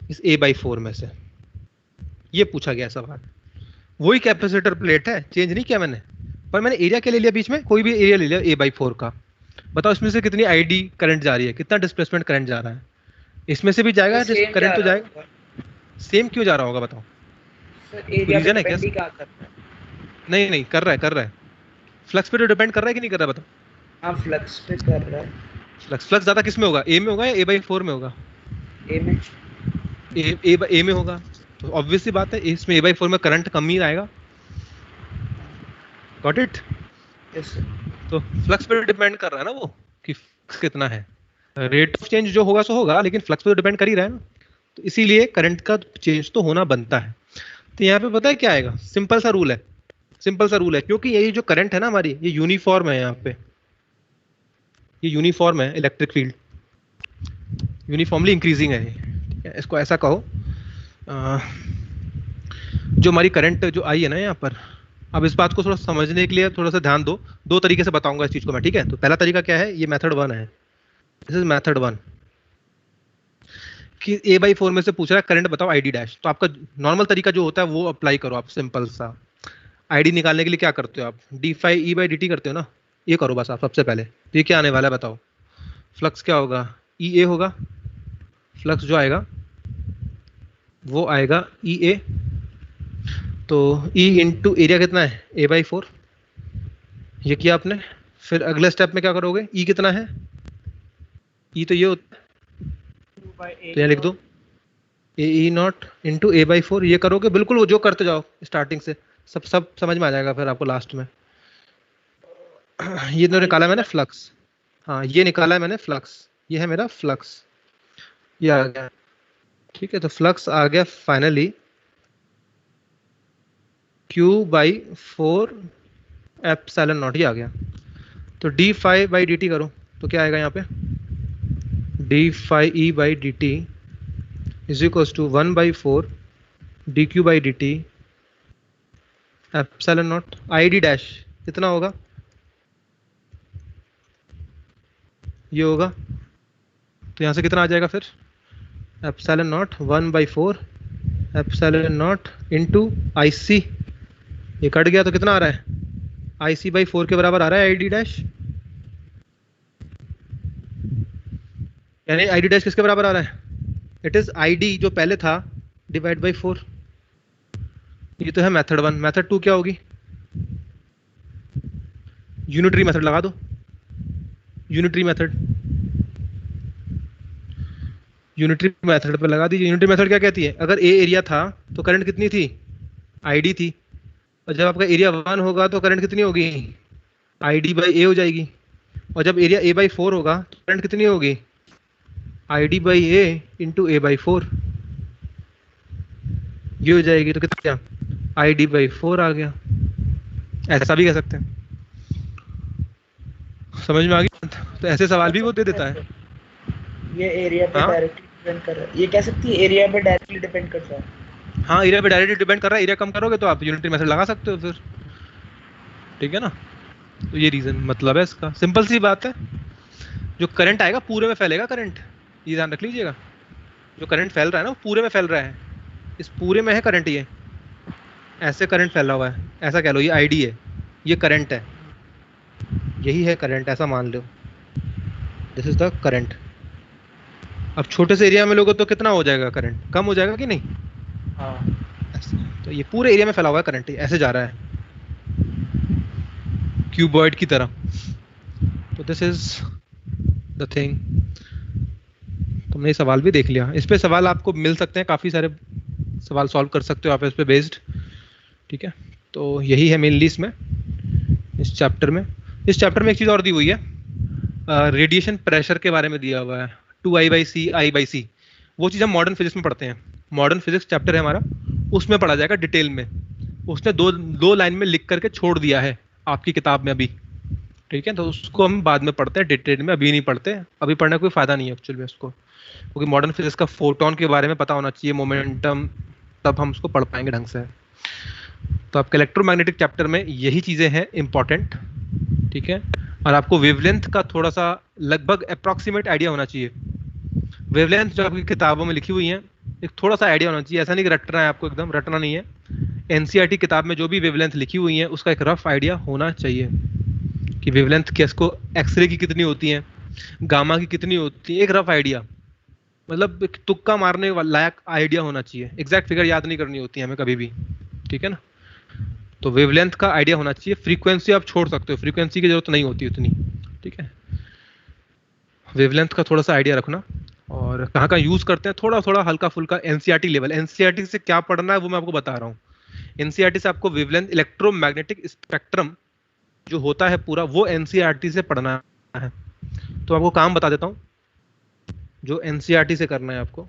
इस a/4 में से, ये पूछा गया सवाल। वही कैपेसिटर प्लेट है, चेंज नहीं किया मैंने, पर मैंने एरिया के ले लिया, बीच में कोई भी एरिया ले लिया a/4 का। बताओ इसमें से कितनी आईडी करंट जा रही है, कितना डिस्प्लेसमेंट करंट जा रहा है, इसमें से भी जाएगा करंट तो जाएगा। सेम क्यों जा रहा होगा बताओ, रीजन है क्या? नहीं कर रहा है फ्लक्स पे तो डिपेंड कर रहा है कि नहीं कर रहा बताओ? हाँ फ्लक्स पे कर रहा है। फ्लक्स ज्यादा किस में होगा, ए में होगा या a/4 में होगा? ए में। ए में होगा, तो ऑब्वियस सी बात है इसमें a/4 में करंट कम ही आएगा। Got it? यस। तो फ्लक्स पे डिपेंड कर रहा है ना वो कि कितना है, रेट ऑफ चेंज जो होगा सो होगा, लेकिन फ्लक्स पे तो डिपेंड कर ही रहा है ना, तो इसीलिए करंट का चेंज तो होना बनता है। तो यहाँ पे पता है क्या आएगा, सिंपल सा रूल है, क्योंकि ये जो करंट है ना हमारी, ये यूनिफॉर्म है, यहाँ पे ये यूनिफॉर्म है, इलेक्ट्रिक फील्ड यूनिफॉर्मली इंक्रीजिंग है, ठीक है, इसको ऐसा कहो। जो हमारी करंट जो आई है ना यहाँ पर, अब इस बात को थोड़ा समझने के लिए थोड़ा सा ध्यान दो, दो तरीके से बताऊंगा इस चीज को मैं, ठीक है। तो पहला तरीका क्या है, ये मेथड 1 है, दिस इज मेथड 1, कि a/4 में से पूछ रहा है करंट बताओ आईडी डैश। तो आपका नॉर्मल तरीका जो होता है वो अप्लाई करो आप, सिंपल सा। आईडी निकालने के लिए क्या करते हो आप, d∅e/dt करते हो ना, ये करो बस आप सबसे पहले। तो ये क्या आने वाला है बताओ, फ्लक्स क्या होगा, EA होगा, फ्लक्स जो आएगा वो आएगा EA। तो E इंटू एरिया कितना है, a/4, ये किया आपने। फिर अगले स्टेप में क्या करोगे, E कितना है, E तो ये होता है, तो यहाँ लिख दो AE0 इंटू a/4, ये करोगे, बिल्कुल वो जो करते जाओ स्टार्टिंग से, सब समझ में आ जाएगा फिर आपको लास्ट में। ये तो निकाला मैंने फ्लक्स, हाँ ये निकाला है मैंने फ्लक्स, ये है मेरा फ्लक्स, ये आ गया, ठीक है। तो फ्लक्स आ गया फाइनली Q/4 ε0, ये आ गया। तो d∅/dt करो, तो क्या आएगा यहाँ पे, d∅e/dt is equals to 1/4 dq/dt ε0। id dash कितना होगा, ये होगा, तो यहाँ से कितना आ जाएगा फिर, ε0 1/4 ε0 इंटू IC, ये कट गया तो कितना आ रहा है, IC/4 के बराबर आ रहा है id डैश, यानी id डैश किसके बराबर आ रहा है, इट इज id जो पहले था डिवाइड बाई 4। ये तो है मेथड 1। मेथड 2 क्या होगी, यूनिटरी मेथड लगा दो, यूनिटरी मेथड पे लगा दीजिए। यूनिटरी मेथड क्या कहती है, अगर ए एरिया था तो करंट कितनी थी, आईडी थी, और जब आपका एरिया 1 होगा तो करंट कितनी होगी, ID/A हो जाएगी, और जब एरिया A/4 होगा तो करंट कितनी होगी, ID/A इंटू A/4, ये हो जाएगी। तो कितना, ID/4 आ गया, ऐसा भी कह सकते हैं। समझ में आ गया? तो ऐसे सवाल भी वो दे देता है। ये एरिया पे डायरेक्टली डिपेंड कर रहा है, ये कह सकती है एरिया पे डायरेक्टली डिपेंड करता है। हाँ एरिया पे डायरेक्टली डिपेंड कर रहा है, एरिया कम करोगे तो आप यूनिटरी मेथड लगा सकते हो फिर, ठीक है ना। तो ये रीजन मतलब है इसका, सिंपल सी बात है। जो करंट आएगा पूरे में फैलेगा करंट, ये ध्यान रख लीजिएगा। जो करंट फैल रहा है ना वो पूरे में फैल रहा है, इस पूरे में है करंट, ये ऐसे करंट फैला हुआ है, ऐसा कह लो, ये आईडी है, ये करंट है, यही है करंट, ऐसा मान लो, दिस इज द करंट। अब छोटे से एरिया में लोगे तो कितना हो जाएगा करंट, कम हो जाएगा कि नहीं, हाँ। तो ये पूरे एरिया में फैला हुआ है करंट, ऐसे जा रहा है क्यूबॉइड की तरह। तो दिस इज द थिंग। तुमने ये सवाल भी देख लिया, इस पे सवाल आपको मिल सकते हैं, काफ़ी सारे सवाल सॉल्व कर सकते हो आप इस पे बेस्ड। ठीक है, तो यही है मेनली इसमें, इस चैप्टर में एक चीज़ और दी हुई है, रेडिएशन प्रेशर के बारे में दिया हुआ है, 2I/C I/C। वो चीज़ हम मॉडर्न फिजिक्स में पढ़ते हैं, मॉडर्न फिजिक्स चैप्टर है हमारा, उसमें पढ़ा जाएगा डिटेल में। उसने दो लाइन में लिख करके छोड़ दिया है आपकी किताब में अभी, ठीक है, तो उसको हम बाद में पढ़ते हैं डिटेल में, अभी नहीं पढ़ते, अभी पढ़ने का कोई फायदा नहीं है एक्चुअली में उसको, क्योंकि मॉडर्न फिजिक्स का फोटोन के बारे में पता होना चाहिए, मोमेंटम, तब हम उसको पढ़ पाएंगे ढंग से। तो आपके इलेक्ट्रोमैग्नेटिक चैप्टर में यही चीज़ें हैं इंपॉर्टेंट, ठीक है, और आपको वेवलेंथ का थोड़ा सा लगभग अप्रॉक्सीमेट आइडिया होना चाहिए। वेवलेंथ जो आपकी किताबों में लिखी हुई है, एक थोड़ा सा आइडिया होना चाहिए, ऐसा नहीं कि रटना है आपको, एकदम रटना नहीं है। एनसीईआरटी किताब में जो भी वेवलेंथ लिखी हुई है उसका एक रफ आइडिया होना चाहिए कि वेवलेंथ किसको, एक्सरे की कितनी होती है, गामा की कितनी होती है, एक रफ आइडिया, मतलब एक तुक्का मारने लायक आइडिया होना चाहिए, एग्जैक्ट फिगर याद नहीं करनी होती है हमें कभी भी, ठीक है ना। तो वेवलेंथ का आइडिया होना चाहिए। फ्रीक्वेंसी आप छोड़ सकते हो, फ्रीक्वेंसी की जरूरत नहीं होती उतनी, ठीक है। वेवलेंथ का थोड़ा सा आइडिया रखना, और कहाँ कहाँ यूज करते हैं थोड़ा थोड़ा हल्का फुल्का एनसीईआरटी लेवल, एनसीईआरटी से क्या पढ़ना है वो मैं आपको बता रहा हूँ। एनसीईआरटी से आपको वेवलेंथ, इलेक्ट्रोमैग्नेटिक स्पेक्ट्रम जो होता है पूरा, वो एनसीईआरटी से पढ़ना है। तो आपको काम बता देता हूँ जो एनसीईआरटी से करना है आपको,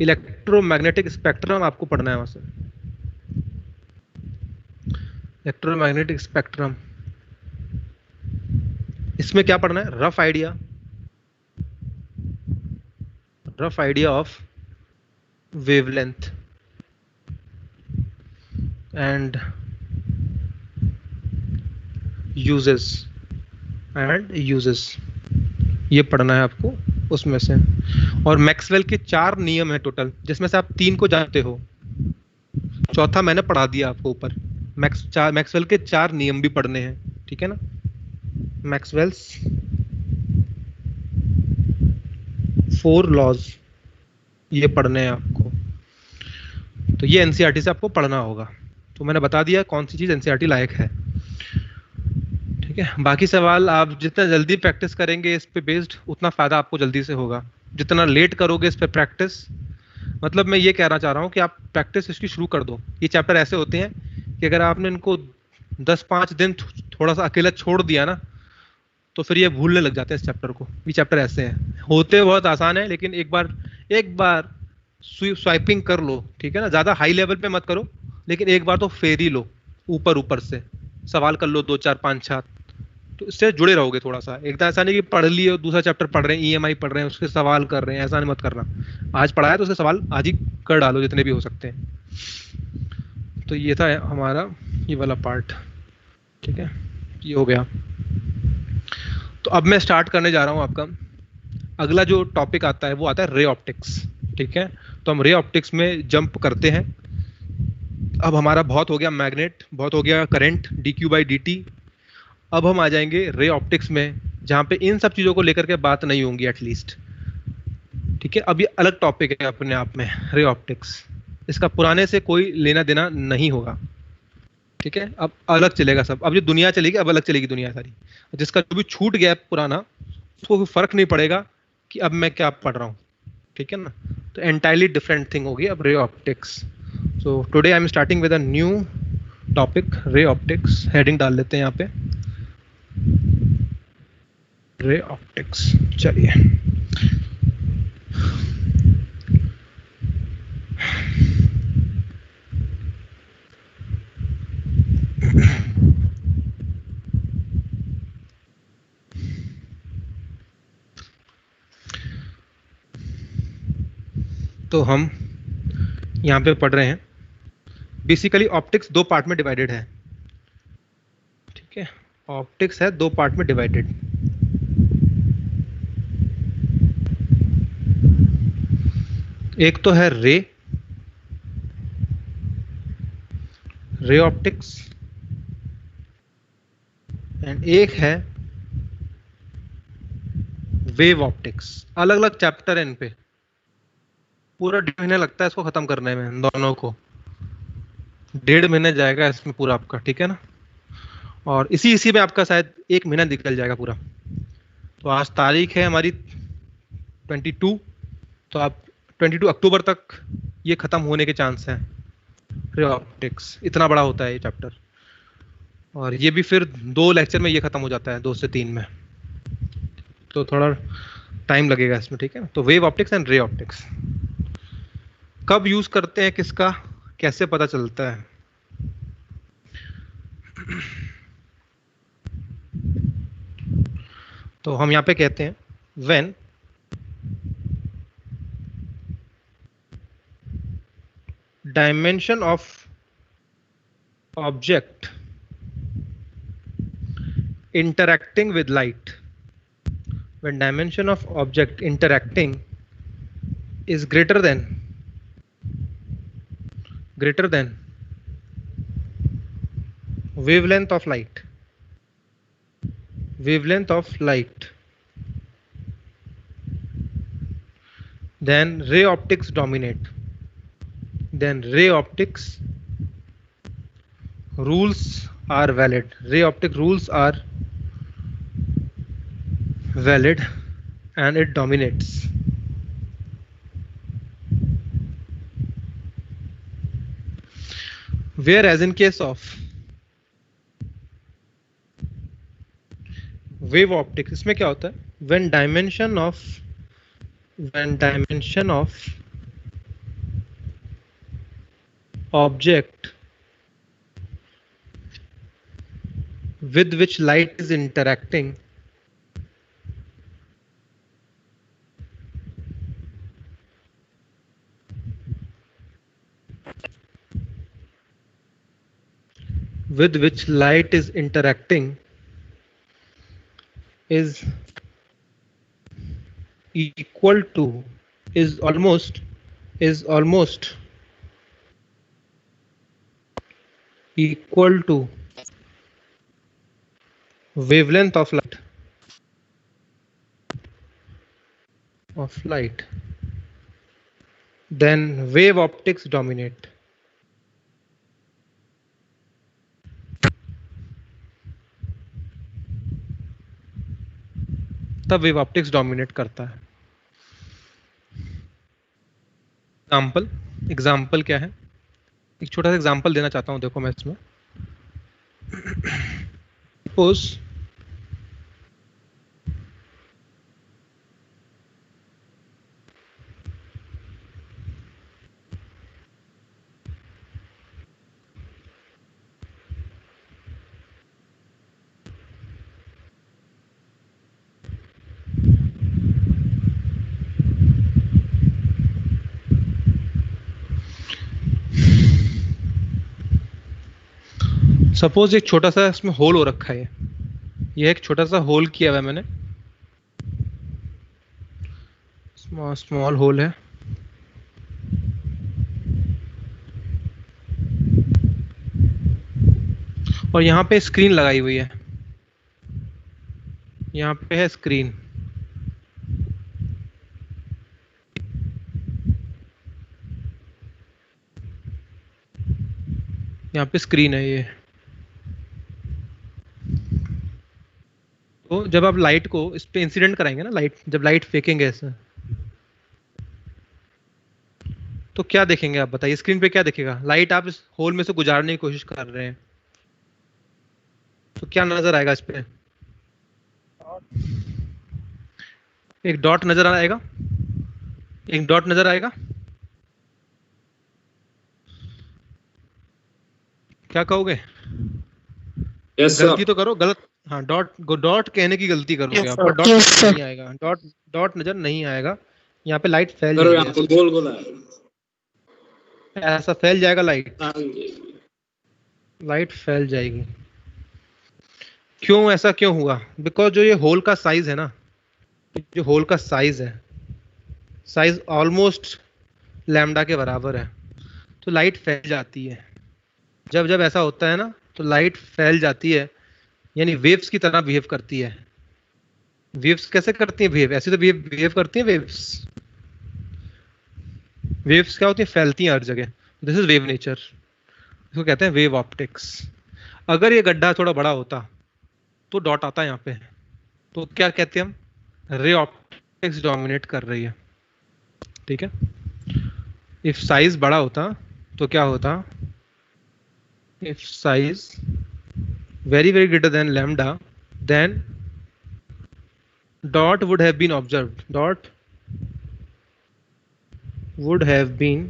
इलेक्ट्रोमैग्नेटिक स्पेक्ट्रम आपको पढ़ना है वहां से। इलेक्ट्रोमैग्नेटिक स्पेक्ट्रम, इसमें क्या पढ़ना है, rough idea of wavelength and uses ये पढ़ना है आपको उसमें से। और मैक्सवेल के 4 नियम है टोटल, जिसमें से आप 3 को जानते हो, चौथा मैंने पढ़ा दिया आपको ऊपर। मैक्सवेल के 4 नियम भी पढ़ने हैं, ठीक है ना, मैक्सवेल्स 4 लॉज, ये पढ़ने हैं आपको। तो ये एनसीईआरटी से आपको पढ़ना होगा। तो मैंने बता दिया कौन सी चीज एनसीईआरटी लायक है, ठीक है। बाकी सवाल आप जितना जल्दी प्रैक्टिस करेंगे इस पे बेस्ड, उतना फायदा आपको जल्दी से होगा। जितना लेट करोगे इस पे प्रैक्टिस, मतलब मैं ये कहना चाह रहा हूँ कि आप प्रैक्टिस इसकी शुरू कर दो। ये चैप्टर ऐसे होते हैं कि अगर आपने इनको 10-5 दिन थोड़ा सा अकेला छोड़ दिया ना, तो फिर ये भूलने लग जाते हैं इस चैप्टर को। ये चैप्टर ऐसे हैं, होते बहुत आसान है, लेकिन एक बार स्वाइपिंग कर लो, ठीक है ना, ज्यादा हाई लेवल पे मत करो, लेकिन एक बार तो फेर ही लो, ऊपर से सवाल कर लो 2, 4, 5, 6, तो इससे जुड़े रहोगे थोड़ा सा। एकदम ऐसा नहीं कि पढ़ लिए और दूसरा चैप्टर पढ़ रहे हैं, ईएमआई पढ़ रहे हैं, उसके सवाल कर रहे हैं, ऐसा नहीं मत करना। आज पढ़ा है तो उसके सवाल आज ही कर डालो जितने भी हो सकते हैं। तो ये था हमारा ये वाला पार्ट, ठीक है, ये हो गया। तो अब मैं स्टार्ट करने जा रहा हूँ आपका अगला जो टॉपिक आता है, वो आता है रे ऑप्टिक्स, ठीक है। तो हम रे ऑप्टिक्स में जंप करते हैं। अब हमारा बहुत हो गया मैग्नेट, बहुत हो गया करंट dq/dt। अब हम आ जाएंगे रे ऑप्टिक्स में, जहाँ पे इन सब चीज़ों को लेकर के बात नहीं होंगी एटलीस्ट, ठीक है। अब ये अलग टॉपिक है अपने आप में, रे ऑप्टिक्स, इसका पुराने से कोई लेना देना नहीं होगा, ठीक है। अब अलग चलेगा सब, अब जो दुनिया चलेगी अब अलग चलेगी दुनिया सारी। जिसका जो भी छूट गया है पुराना, उसको कोई फर्क नहीं पड़ेगा कि अब मैं क्या पढ़ रहा हूँ, ठीक है ना। तो एंटायरली डिफरेंट थिंग होगी अब ray optics. So today I am starting with a new topic, ray optics. Heading डाल लेते हैं यहाँ पे, रे ऑप्टिक्स। चलिए, तो हम यहाँ पे पढ़ रहे हैं, बेसिकली ऑप्टिक्स 2 पार्ट में डिवाइडेड है, ठीक है। ऑप्टिक्स है 2 पार्ट में डिवाइडेड। एक तो है रे ऑप्टिक्स, एंड एक है वेव ऑप्टिक्स। अलग अलग चैप्टर है इन पे, पूरा 1.5 महीना लगता है इसको खत्म करने में, दोनों को 1.5 महीने जाएगा इसमें पूरा आपका, ठीक है ना। और इसी में आपका शायद 1 महीना निकल जाएगा पूरा। तो आज तारीख है हमारी 22, तो आप 22 अक्टूबर तक ये खत्म होने के चांस हैं, रे ऑप्टिक्स, इतना बड़ा होता है ये चैप्टर, और ये भी फिर 2 लेक्चर में ये खत्म हो जाता है, 2 से 3 में, तो थोड़ा टाइम लगेगा इसमें, ठीक है। तो wave optics and ray optics कब यूज करते हैं, किसका, कैसे पता चलता है? तो हम यहाँ पे कहते हैं when dimension of object interacting with light, when dimension of object interacting is greater than wavelength of light, then ray optics dominate, then ray optics rules are valid, ray optic rules are valid and it dominates. Whereas in case of wave optics, इसमें क्या होता है, when dimension of object with which light is interacting is equal to, is almost equal to wavelength of light, then wave optics dominate. तब wave optics dominate करता है। Example क्या है, एक छोटा सा एग्जाम्पल देना चाहता हूं, देखो मैं इसमें सपोज एक छोटा सा इसमें होल हो रखा है, ये एक छोटा सा होल किया हुआ है मैंने, स्मॉल होल है, और यहाँ पे स्क्रीन लगाई हुई है, यहाँ पे है स्क्रीन, यहाँ पे स्क्रीन है ये। तो जब आप लाइट को इस पे इंसिडेंट कराएंगे ना, जब लाइट फेंकेंगे ऐसे, तो क्या देखेंगे आप बताइए, स्क्रीन पे क्या दिखेगा? लाइट आप इस होल में से गुजारने की कोशिश कर रहे हैं, तो क्या नजर आएगा इस पे? एक डॉट नजर आएगा, क्या कहोगे? गलती तो करो, गलत, हाँ, डॉट कहने की गलती करोगे आप, डॉट नहीं आएगा, डॉट नजर नहीं आएगा, यहाँ पे लाइट फैल जाएगी, गोल ऐसा फैल जाएगा, लाइट फैल जाएगी। क्यों, ऐसा क्यों हुआ? बिकॉज जो ये होल का साइज है ना, साइज ऑलमोस्ट लैम्डा के बराबर है, तो लाइट फैल जाती है। जब ऐसा होता है ना, तो लाइट फैल जाती है, यानी वेव्स की तरह बिहेव करती है। वेव्स कैसे करती हैं बिहेव? ऐसे तो बिहेव करती हैं वेव्स क्या होती हैं? फैलती हैं हर जगह। दिस इज वेव नेचर, इसको कहते हैं वेव ऑप्टिक्स। अगर ये गड्ढा थोड़ा बड़ा होता तो डॉट आता है यहाँ पे, तो क्या कहते हैं हम? रे ऑप्टिक्स डोमिनेट कर रही है, ठीक है। इफ साइज बड़ा होता तो क्या होता? if size very greater than lambda, then dot would have been observed. Dot would have been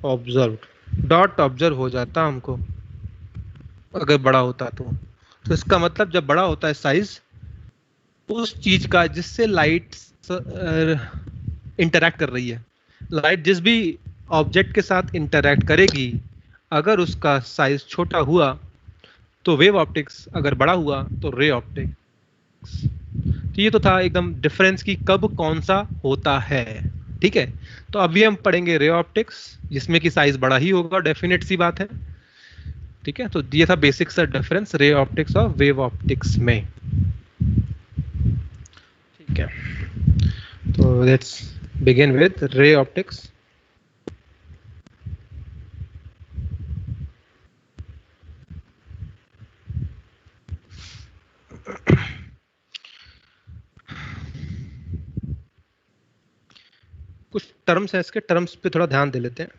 observed. Dot observe हो जाता हमको अगर बड़ा होता तो इसका मतलब जब बड़ा होता है साइज उस चीज का जिससे लाइट इंटरैक्ट कर रही है, लाइट जिस भी ऑब्जेक्ट के साथ इंटरैक्ट करेगी, अगर उसका साइज छोटा हुआ तो वेव ऑप्टिक्स, अगर बड़ा हुआ तो रे ऑप्टिक्स। तो ये तो था एकदम डिफरेंस की कब कौन सा होता है। ठीक है, तो अभी हम पढ़ेंगे रे ऑप्टिक्स जिसमें कि साइज बड़ा ही होगा, डेफिनेट सी बात है। ठीक है, तो ये था बेसिक सा डिफरेंस रे ऑप्टिक्स और वेव ऑप्टिक्स में। ठीक है, तो let's begin with ray optics. कुछ टर्म्स हैं, इसके टर्म्स पे थोड़ा ध्यान दे लेते हैं,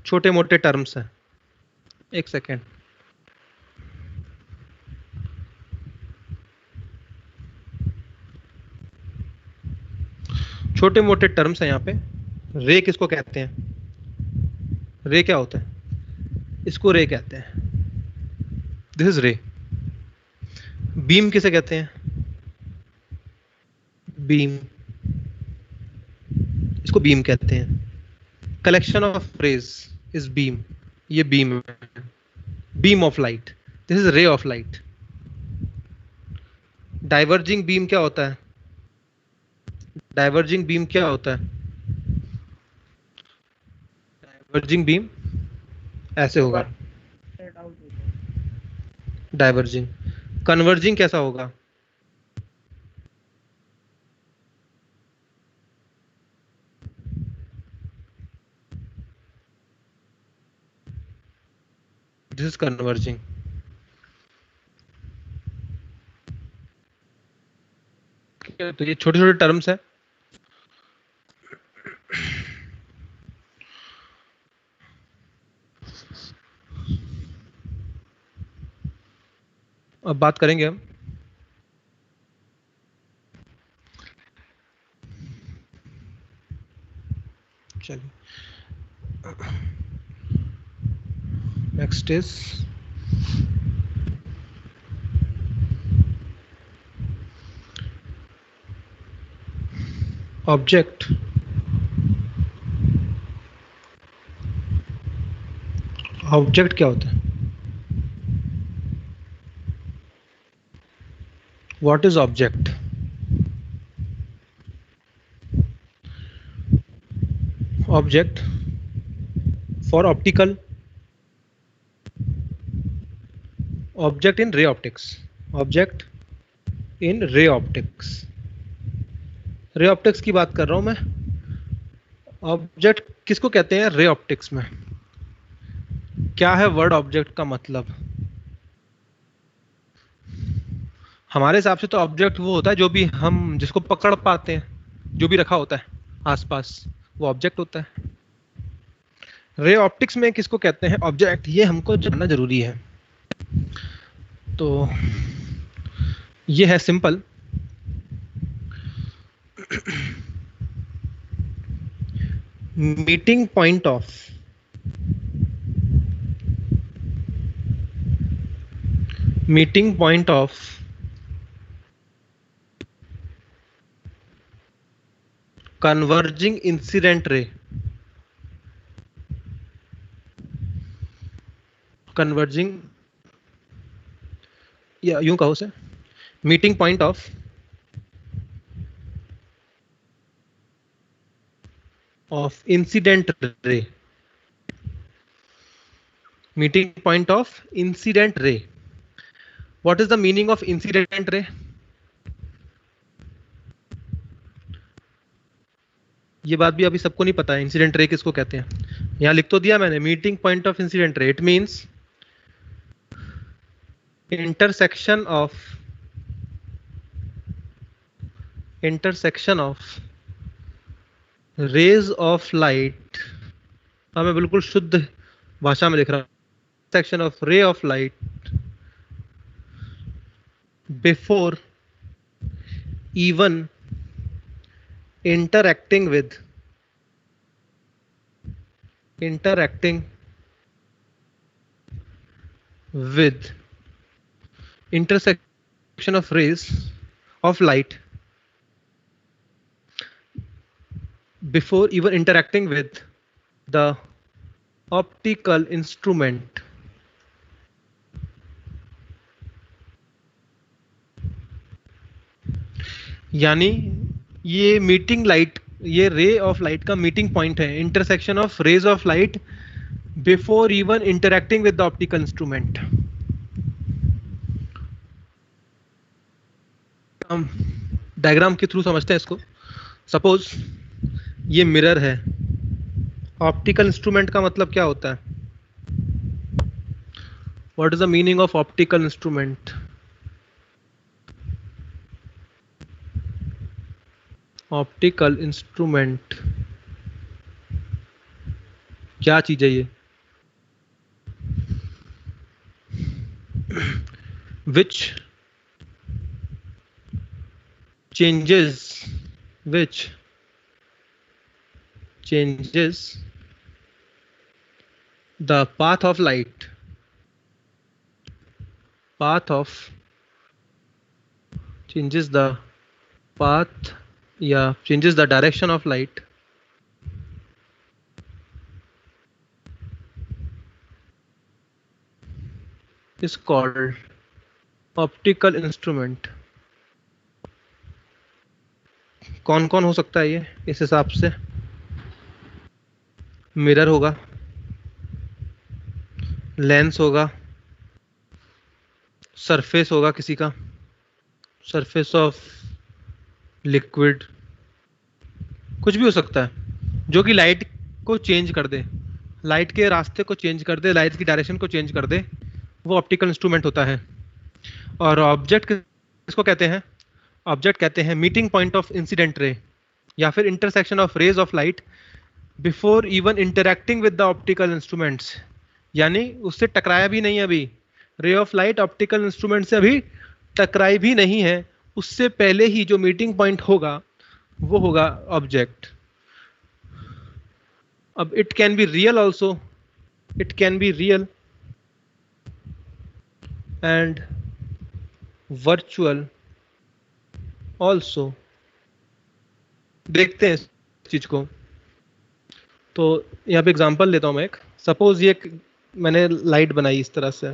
छोटे मोटे टर्म्स हैं। एक सेकेंड, छोटे मोटे टर्म्स हैं यहाँ पे। रे किसको कहते हैं? रे क्या होता है? इसको रे कहते हैं, दिस इज रे। बीम किसे कहते हैं? बीम, इसको बीम कहते हैं। Collection of rays is beam, ये बीम है, beam of light, this is ray of light. Diverging beam क्या होता है? डाइवर्जिंग बीम क्या होता है? डाइवर्जिंग बीम ऐसे होगा, डाइवर्जिंग। कन्वर्जिंग कैसा होगा? This is converging. तो ये छोटे छोटे टर्म्स हैं। अब बात करेंगे हम चलिए, नेक्स्ट इज ऑब्जेक्ट। ऑब्जेक्ट क्या होता है? What is object? Object for optical, object in ray optics, object in ray optics. Ray optics की बात कर रहा हूं मैं। ऑब्जेक्ट किसको कहते हैं रे ऑप्टिक्स में? क्या है वर्ड ऑब्जेक्ट का मतलब? हमारे हिसाब से तो ऑब्जेक्ट वो होता है जो भी हम जिसको पकड़ पाते हैं, जो भी रखा होता है आसपास, वो ऑब्जेक्ट होता है। रे ऑप्टिक्स में किसको कहते हैं ऑब्जेक्ट, ये हमको जानना जरूरी है। तो ये है simple, meeting point of converging incident ray, converging या यूं कहो से meeting point of incident ray, meeting point of incident ray. What is the meaning of incident ray? ये बात भी अभी सबको नहीं पता है, इंसिडेंट रे किसको कहते हैं। यहां लिख तो दिया मैंने, meeting point of incident ray, it means intersection of rays of light हाँ मैं बिल्कुल शुद्ध भाषा में लिख रहा हूँ। सेक्शन ऑफ रे of light before even interacting with intersection of rays of light before even interacting with the optical instrument यानी ये मीटिंग लाइट, ये रे ऑफ लाइट का मीटिंग पॉइंट है, intersection of rays of light before even interacting with the optical instrument. हम diagram के through समझते हैं इसको। सपोज ये मिरर है, ऑप्टिकल इंस्ट्रूमेंट का मतलब क्या होता है? What is the meaning of optical instrument? Optical instrument क्या चीज है ये? which changes the path of light, changes the path, changes the direction of light is called optical instrument. कौन कौन हो सकता है ये इस हिसाब से? मिरर होगा, लेंस होगा, सरफेस होगा किसी का, सरफेस ऑफ लिक्विड, कुछ भी हो सकता है जो कि लाइट को चेंज कर दे, लाइट के रास्ते को चेंज कर दे, लाइट की डायरेक्शन को चेंज कर दे, वो ऑप्टिकल इंस्ट्रूमेंट होता है। और ऑब्जेक्ट किसको कहते हैं? ऑब्जेक्ट कहते हैं meeting point of incident ray या फिर intersection of rays of light before even interacting with the optical instruments, यानी उससे टकराया भी नहीं है अभी, रे ऑफ लाइट ऑप्टिकल इंस्ट्रूमेंट से अभी टकराई भी नहीं है, उससे पहले ही जो मीटिंग पॉइंट होगा वो होगा ऑब्जेक्ट। अब it can be real also, it can be real and virtual also. देखते हैं इस चीज को। तो यहाँ पे एग्जांपल लेता हूं मैं एक। सपोज ये मैंने लाइट बनाई इस तरह से,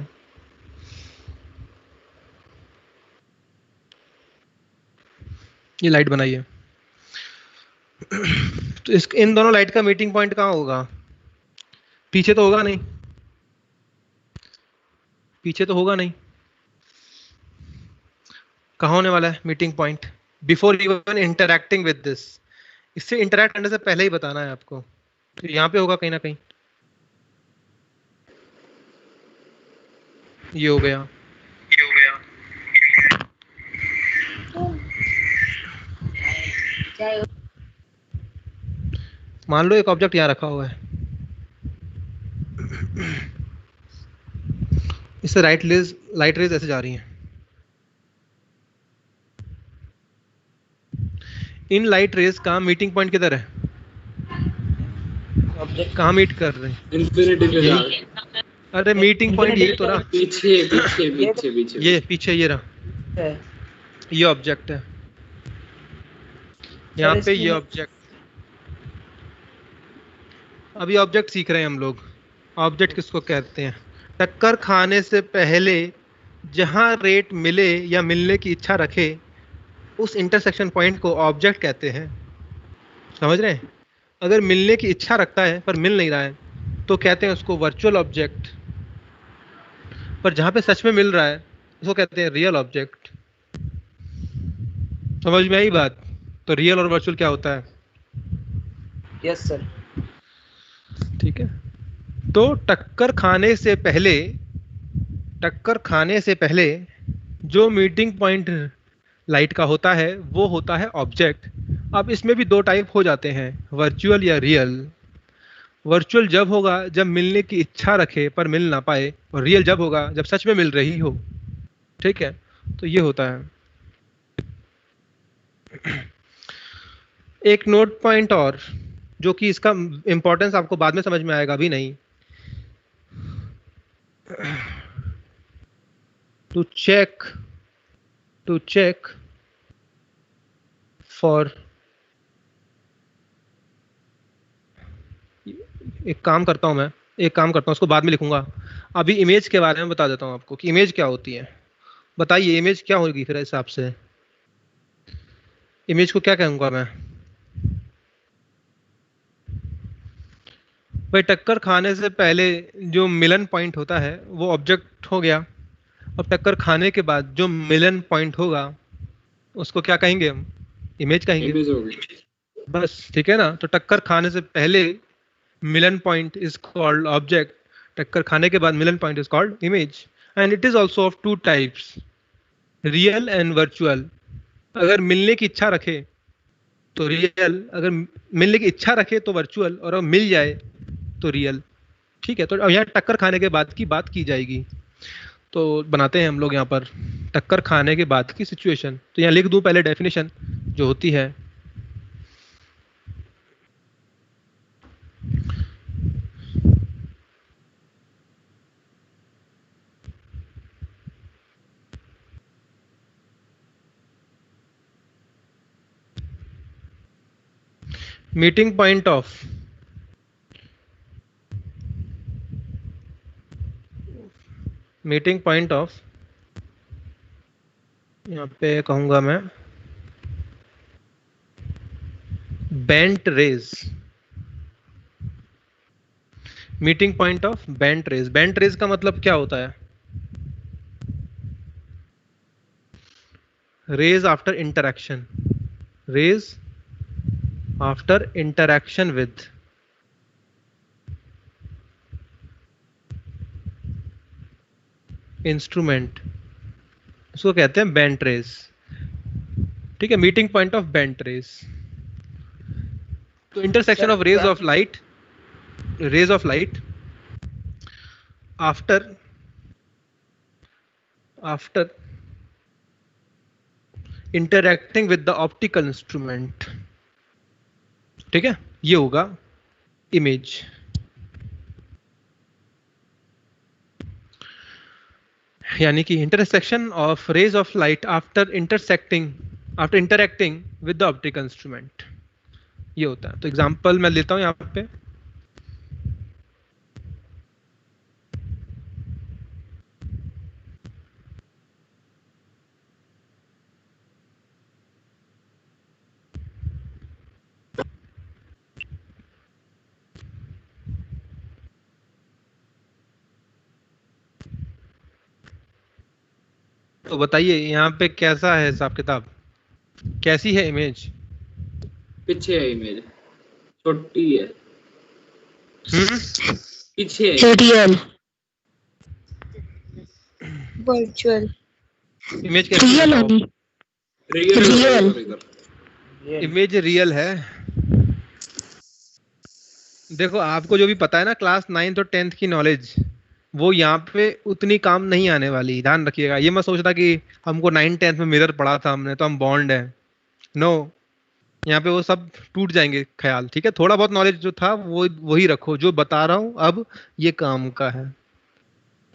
ये लाइट बनाई है, तो इन दोनों लाइट का मीटिंग पॉइंट कहाँ होगा? पीछे तो होगा नहीं, पीछे तो होगा नहीं, कहाँ होने वाला है meeting point? Before even interacting with this, इससे इंटरैक्ट करने से पहले ही बताना है आपको, तो यहाँ पे होगा कहीं ना कहीं। ये हो गया, ये हो गया। मान लो एक ऑब्जेक्ट यहाँ रखा हुआ है, इससे लाइट रेज ऐसे जा रही हैं, इन लाइट रेज का मीटिंग पॉइंट किधर है? कहाँ मीट कर रहे हैं? इंफिनिटी पे जा रहे हैं। अरे मीटिंग पॉइंट यही तो रहा, पीछे पीछे पीछे पीछे ये पीछे ये रहा, ये ऑब्जेक्ट है यहाँ पे, ये ऑब्जेक्ट। अभी ऑब्जेक्ट सीख रहे हैं हम लोग। ऑब्जेक्ट किसको कहते हैं? टक्कर खाने से पहले जहां रेट मिले या मिलने की इच्छा रखे, उस इंटरसेक्शन पॉइंट को ऑब्जेक्ट कहते हैं। समझ रहे हैं? अगर मिलने की इच्छा रखता है पर मिल नहीं रहा है तो कहते हैं उसको वर्चुअल ऑब्जेक्ट, पर जहां पे सच में मिल रहा है उसको कहते हैं रियल ऑब्जेक्ट। समझ में आई बात? तो रियल और वर्चुअल क्या होता है? Yes sir. ठीक है, तो टक्कर खाने से पहले जो मीटिंग पॉइंट लाइट का होता है वो होता है ऑब्जेक्ट। अब इसमें भी दो टाइप हो जाते हैं, वर्चुअल या रियल। वर्चुअल जब होगा जब मिलने की इच्छा रखे पर मिल ना पाए, और रियल जब होगा जब सच में मिल रही हो। ठीक है, तो ये होता है। एक नोट पॉइंट और, जो कि इसका इंपॉर्टेंस आपको बाद में समझ में आएगा, अभी नहीं। टू चेक फॉर, एक काम करता हूं उसको बाद में लिखूंगा। अभी इमेज के बारे में बता देता हूं आपको कि इमेज क्या होती है। बताइए इमेज क्या होगी फिर हिसाब से, इमेज को क्या कहूंगा मैं? भाई टक्कर खाने से पहले जो मिलन पॉइंट होता है वो ऑब्जेक्ट हो गया, अब टक्कर खाने के बाद जो मिलन पॉइंट होगा उसको क्या कहेंगे हम? इमेज कहेंगे। इमेज होगी। बस ठीक है ना। तो टक्कर खाने से पहले मिलन पॉइंट इज कॉल्ड ऑब्जेक्ट, टक्कर खाने के बाद मिलन point is called image, and it is also of two types, real and virtual. अगर मिलने की इच्छा रखे तो रियल, अगर मिलने की इच्छा रखे तो वर्चुअल, और अगर मिल जाए तो रियल। ठीक है, तो अब यहाँ टक्कर खाने के बाद की बात की जाएगी। तो बनाते हैं हम लोग यहाँ पर टक्कर खाने के बाद की सिचुएशन। तो यहाँ लिख दूं पहले डेफिनेशन जो होती है। मीटिंग पॉइंट ऑफ यहाँ पे कहूंगा मैं bent rays. Meeting point of bent rays. Bent rays का मतलब क्या होता है? Rays after interaction, rays after interaction with instrument, उसको कहते हैं बेंट रेज। ठीक है, meeting point of bent rays. तो intersection of rays of light, after interacting with the optical instrument. ठीक है, ये होगा इमेज। यानी कि intersection of rays of light after interacting with the optical instrument, ये होता है। तो एग्जांपल मैं लेता हूं यहाँ पे। तो बताइए यहाँ पे कैसा है हिसाब किताब, कैसी है इमेज? पीछे है इमेज, छोटी है। पीछे है रियल, वर्चुअल, इमेज कैसी रियल है? होगी, रियल। इमेज रियल है। देखो आपको जो भी पता है ना क्लास 9th और 10th की नॉलेज, वो यहाँ पे उतनी काम नहीं आने वाली, ध्यान रखिएगा। ये मत सोचना कि हमको 9th 10th में मिरर पढ़ा था हमने तो हम बॉन्ड है। नो, यहाँ पे वो सब टूट जाएंगे ख्याल। ठीक है, थोड़ा बहुत नॉलेज जो था वो वही रखो, जो बता रहा हूँ अब ये काम का है।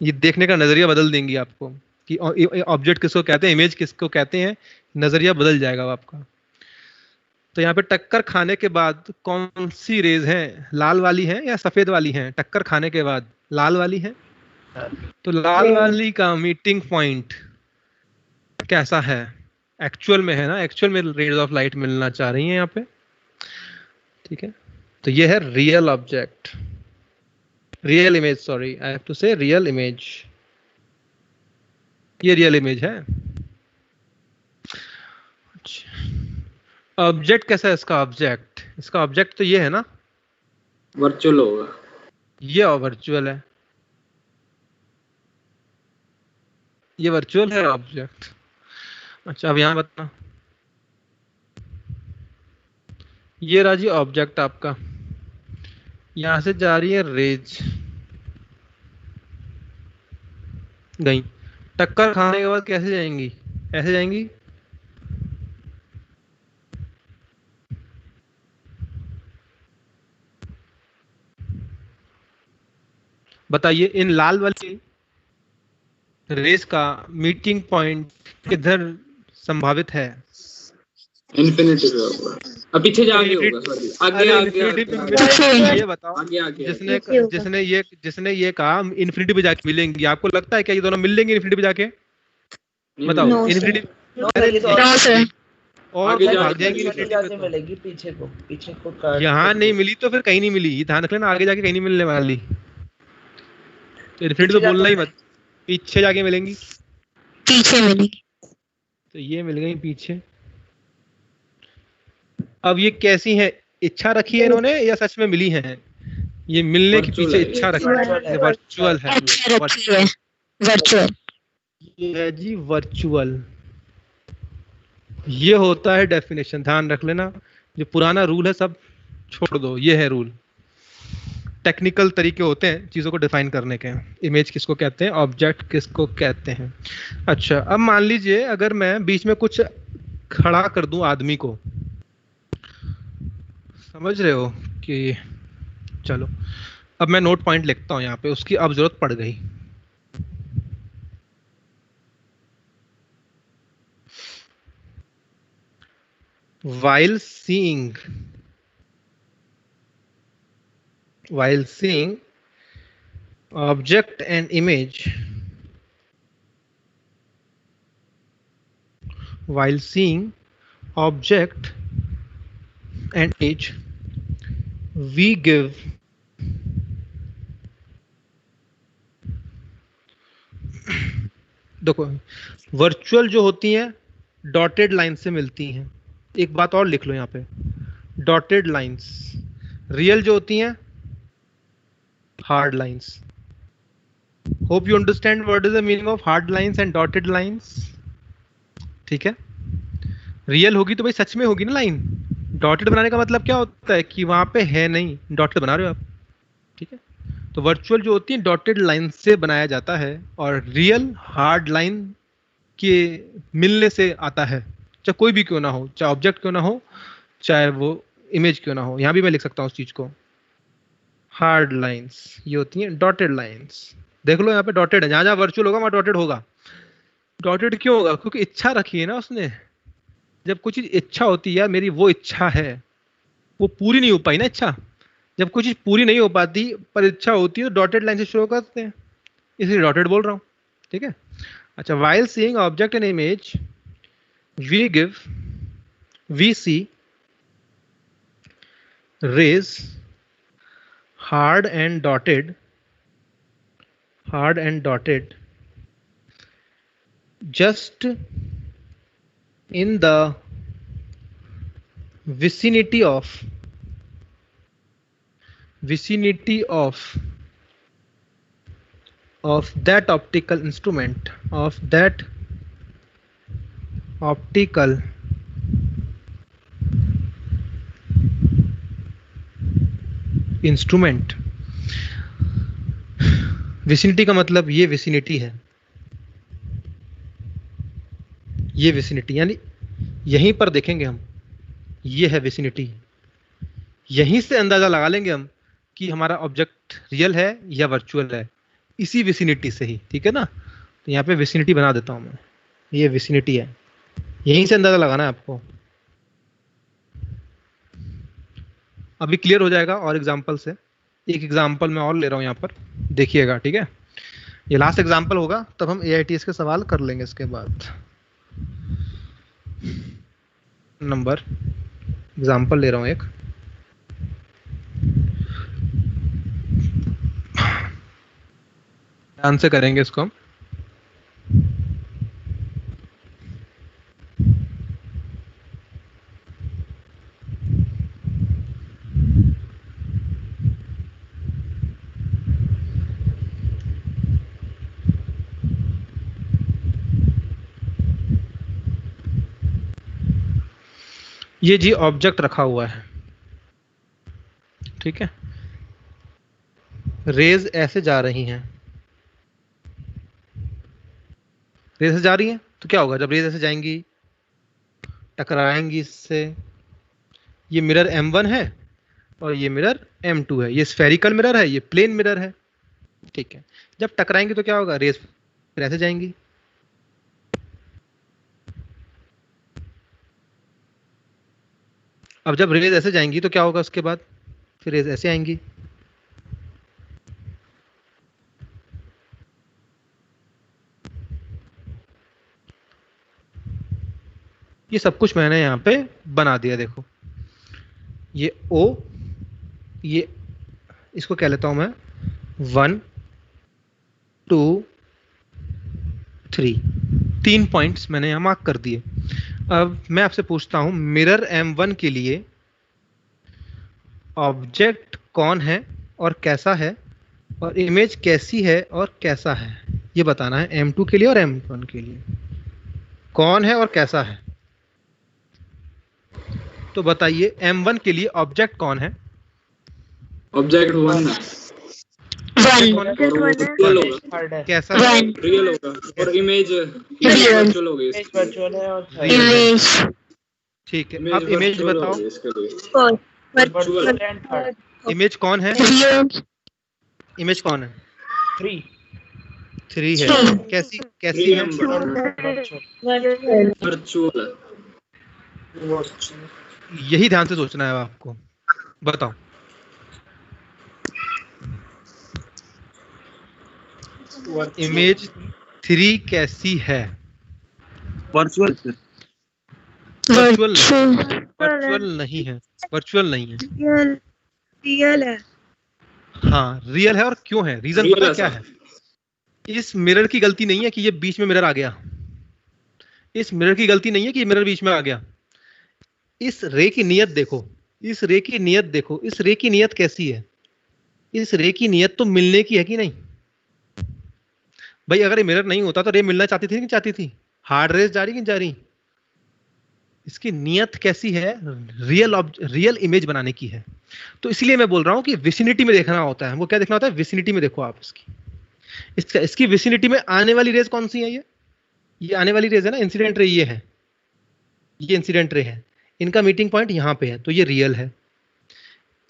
ये देखने का नजरिया बदल देंगी आपको कि ऑब्जेक्ट किसको कहते हैं, इमेज किसको कहते हैं, नजरिया बदल जाएगा आपका। तो यहाँ पे टक्कर खाने के बाद कौन सी रेज है? लाल वाली है या सफेद वाली है? टक्कर खाने के बाद लाल वाली है। तो लाल वाली का मीटिंग पॉइंट कैसा है? एक्चुअल में है ना, एक्चुअल में रेज ऑफ लाइट मिलना चाह रही है यहाँ पे। ठीक है, तो ये है real object, real image, sorry I have to say real image. ये रियल इमेज है। ऑब्जेक्ट कैसा है इसका? इसका ऑब्जेक्ट तो ये है ना, वर्चुअल होगा। ये वर्चुअल है, ये वर्चुअल है ऑब्जेक्ट। अच्छा अब यहां बता, ये रहा जी ऑब्जेक्ट आपका। यहां से जा रही है रेज, गई, टक्कर खाने के बाद कैसे जाएंगी? ऐसे जाएंगी। बताइए इन लाल वाली रेस का मीटिंग पॉइंट किधर संभावित है? इन्फिनिटी पे होगा। अब पीछे जाके होगा, सॉरी आगे अरे आगे इन्फिनिटी आगे पे आगे मिलेंगी, ये बताओ आगे आगे जिसने नीचे होगा। जिसने ये कहा इन्फिनिटी पे जाके मिलेंगी, आपको लगता है क्या ये दोनों मिल लेंगे इन्फिनिटी पे जाके? बताओ No, sir. Infinity no sir, ये तो No, sir. और आगे तो जाके भाग जाएंगी मिलेगी। इन्फिनिटी जाके पे तो। मिलेगी पीछे को काट यहाँ के। नहीं मिली तो फिर कहीं नहीं मिली, ये ध्यान रखना, आगे जाके कहीं नहीं मिलने वाली। तो इन्फिनिटी तो पीछे बोलना ही जाके मत, पीछे जाके मिलेंगी। पीछे मिलेगी। तो ये मिल गई पीछे। अब ये कैसी है, इच्छा रखी है इन्होंने या सच में मिली हैं? ये मिलने के Virtual पीछे है, इच्छा रखी virtual है, है, वर्चुअल है। अच्छा रखी है। वर्चुअल। ये है जी वर्चुअल। ये होता है डेफिनेशन, ध्यान रख लेना। जो पुराना रूल है सब छोड़ दो, ये है रूल। टेक्निकल तरीके होते हैं चीज़ों को डिफाइन करने के। इमेज किसको कहते हैं, ऑब्जेक्ट किसको कहते हैं। अच्छा, अब मान लीजिए अगर मैं बीच में कुछ खड़ा कर दूं आदमी को, समझ रहे हो कि, चलो अब मैं नोट पॉइंट लिखता हूं यहाँ पे, उसकी अब जरूरत पड़ गई। while seeing object and image, while seeing object and image, we give देखो वर्चुअल जो होती हैं डॉटेड लाइन से मिलती हैं। एक बात और लिख लो यहाँ पे, डॉटेड लाइंस। रियल जो होती हैं hard lines. Hope you understand what is the meaning of hard lines and dotted lines. ठीक है, रियल होगी तो भाई सच में होगी ना लाइन। डॉटेड बनाने का मतलब क्या होता है कि वहां पे है नहीं, डॉटेड बना रहे हो आप। ठीक है, तो वर्चुअल जो होती है डॉटेड लाइन से बनाया जाता है, और रियल हार्ड लाइन के मिलने से आता है, चाहे कोई भी क्यों ना हो, चाहे ऑब्जेक्ट क्यों ना हो, चाहे वो इमेज क्यों ना हो। यहाँ भी मैं लिख सकता हूँ उस चीज को, हार्ड लाइंस ये होती हैं डॉटेड लाइंस। देख लो यहाँ पे डॉटेड है, जहाँ जहाँ वर्चुअल होगा वहाँ डॉटेड होगा। डॉटेड क्यों होगा? क्योंकि इच्छा रखी है ना उसने। जब कोई चीज इच्छा होती है, यार मेरी वो इच्छा है, वो पूरी नहीं हो पाई ना इच्छा। जब कोई चीज पूरी नहीं हो पाती पर इच्छा होती है तो डॉटेड लाइन से शो करते हैं, इसलिए डॉटेड बोल रहा हूँ। ठीक है, अच्छा, while seeing object and image we see rays hard and dotted just in the vicinity of that optical instrument, vicinity का मतलब ये विसिनिटी है, ये विसिनिटी यानी यहीं पर देखेंगे हम, ये है विसिनिटी। यहीं से अंदाजा लगा लेंगे हम कि हमारा ऑब्जेक्ट रियल है या वर्चुअल है, इसी विसिनिटी से ही। ठीक है ना, तो यहाँ पे विसिनिटी बना देता हूं मैं, ये विसिनिटी है, यहीं से अंदाजा लगाना है आपको। अभी क्लियर हो जाएगा और एग्जांपल से। एक एग्जांपल मैं और ले रहा हूं यहाँ पर, देखिएगा। ठीक है, ये लास्ट एग्जांपल होगा, तब हम AITS के सवाल कर लेंगे। इसके बाद नंबर एग्जांपल ले रहा हूं एक, ध्यान से करेंगे इसको हम। ये जी ऑब्जेक्ट रखा हुआ है, ठीक है। रेज ऐसे जा रही हैं, रेज ऐसे जा रही हैं, तो क्या होगा जब रेज ऐसे जाएंगी, टकराएंगी इससे। ये मिरर M1 है और ये मिरर M2 है, ये स्फेरिकल मिरर है, ये प्लेन मिरर है, ठीक है। जब टकराएंगी तो क्या होगा, रेज फिर ऐसे जाएंगी, अब जब रेज ऐसे जाएंगी तो क्या होगा उसके बाद, फिर रेज ऐसे आएंगी, ये सब कुछ मैंने यहाँ पे बना दिया। देखो ये O, ये इसको कह लेता हूं मैं 1 2 3, 3 पॉइंट्स मैंने यहाँ मार्क कर दिए। अब मैं आपसे पूछता हूं मिरर M1 के लिए ऑब्जेक्ट कौन है और कैसा है, और इमेज कैसी है और कैसा है, ये बताना है M2 के लिए और M1 के लिए, कौन है और कैसा है। तो बताइए M1 के लिए ऑब्जेक्ट कौन है? ऑब्जेक्ट 1 है, वर्चुअल होगा, कैसा One. है? रियल होगा, और इमेज Real. वर्चुअल होगी। इमेज वर्चुअल है और इमेज ठीक है, अब इमेज बताओ, और वर्चुअल एंड थर्ड इमेज कौन है? रियल इमेज कौन है? 3 3 है, Three. कैसी कैसी है? वर्चुअल यही ध्यान से सोचना है आपको। बताओ इमेज 3 कैसी है? Virtual sir, virtual virtual virtual नहीं है, वर्चुअल नहीं है, रियल है हाँ रियल है। और क्यों है? रीजन Real पता है क्या सर। है? इस मिरर की गलती नहीं है कि ये बीच में मिरर आ गया, इस मिरर की गलती नहीं है कि ये मिरर बीच में आ गया। इस रे की नियत देखो, इस रे की नियत देखो, इस रे की नियत कैसी है? इस रे की नियत तो मिलने की है कि नहीं भाई? अगर ये मिरर नहीं होता तो रे मिलना चाहती थी कि नहीं चाहती थी? हार्ड रेस जा रही कि नहीं जा रही? इसकी नियत कैसी है? रियल इमेज बनाने की है। तो इसलिए मैं बोल रहा हूं कि विसिनिटी में देखना होता है। वो क्या देखना होता है? विसिनिटी में देखो आप इसकी विसिनिटी में आने वाली रेज कौन सी है? ये आने वाली रेज है ना, इंसिडेंट रे ये है, ये इंसिडेंट रे है, इनका मीटिंग पॉइंट यहाँ पे है, तो ये रियल है।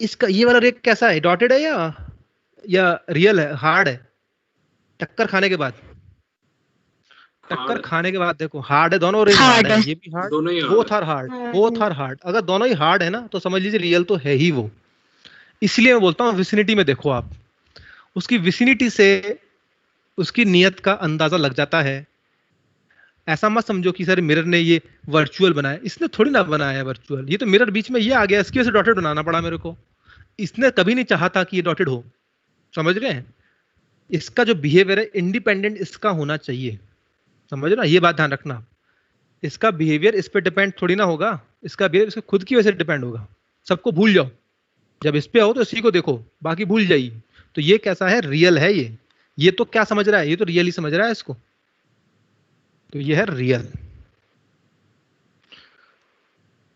इसका ये वाला रे कैसा है? डॉटेड है या रियल है, हार्ड है? टक्कर खाने के बाद, टक्कर खाने के बाद देखो हार्ड है, दोनों रेज हार्ड है, ये भी हार्ड, दोनों ही both are hard, both are hard. अगर दोनों ही हार्ड है ना तो समझ लीजिए रियल तो है ही वो। इसलिए मैं बोलता हूँ विसिनिटी में देखो आप, उसकी विसिनिटी से उसकी नियत का अंदाजा लग जाता है। ऐसा मत समझो कि सर मिरर ने ये वर्चुअल बनाया, इसने थोड़ी ना बनाया है वर्चुअल, ये तो मिरर बीच में ये आ गया, इसकी वजह से डॉटेड बनाना पड़ा मेरे को। इसने कभी नहीं चाहा था कि ये डॉटेड हो, समझ रहे हैं? इसका जो बिहेवियर है इंडिपेंडेंट इसका होना चाहिए, समझ रहे हो? ये बात ध्यान रखना, इसका बिहेवियर इस पे डिपेंड थोड़ी ना होगा, इसका बिहेवियर इसके खुद की वजह से डिपेंड होगा। सबको भूल जाओ, जब इस पे आओ तो इसी को देखो, बाकी भूल जाइए। तो ये कैसा है? रियल है ये तो क्या समझ रहा है? ये तो रियल ही समझ रहा है इसको, तो ये है रियल।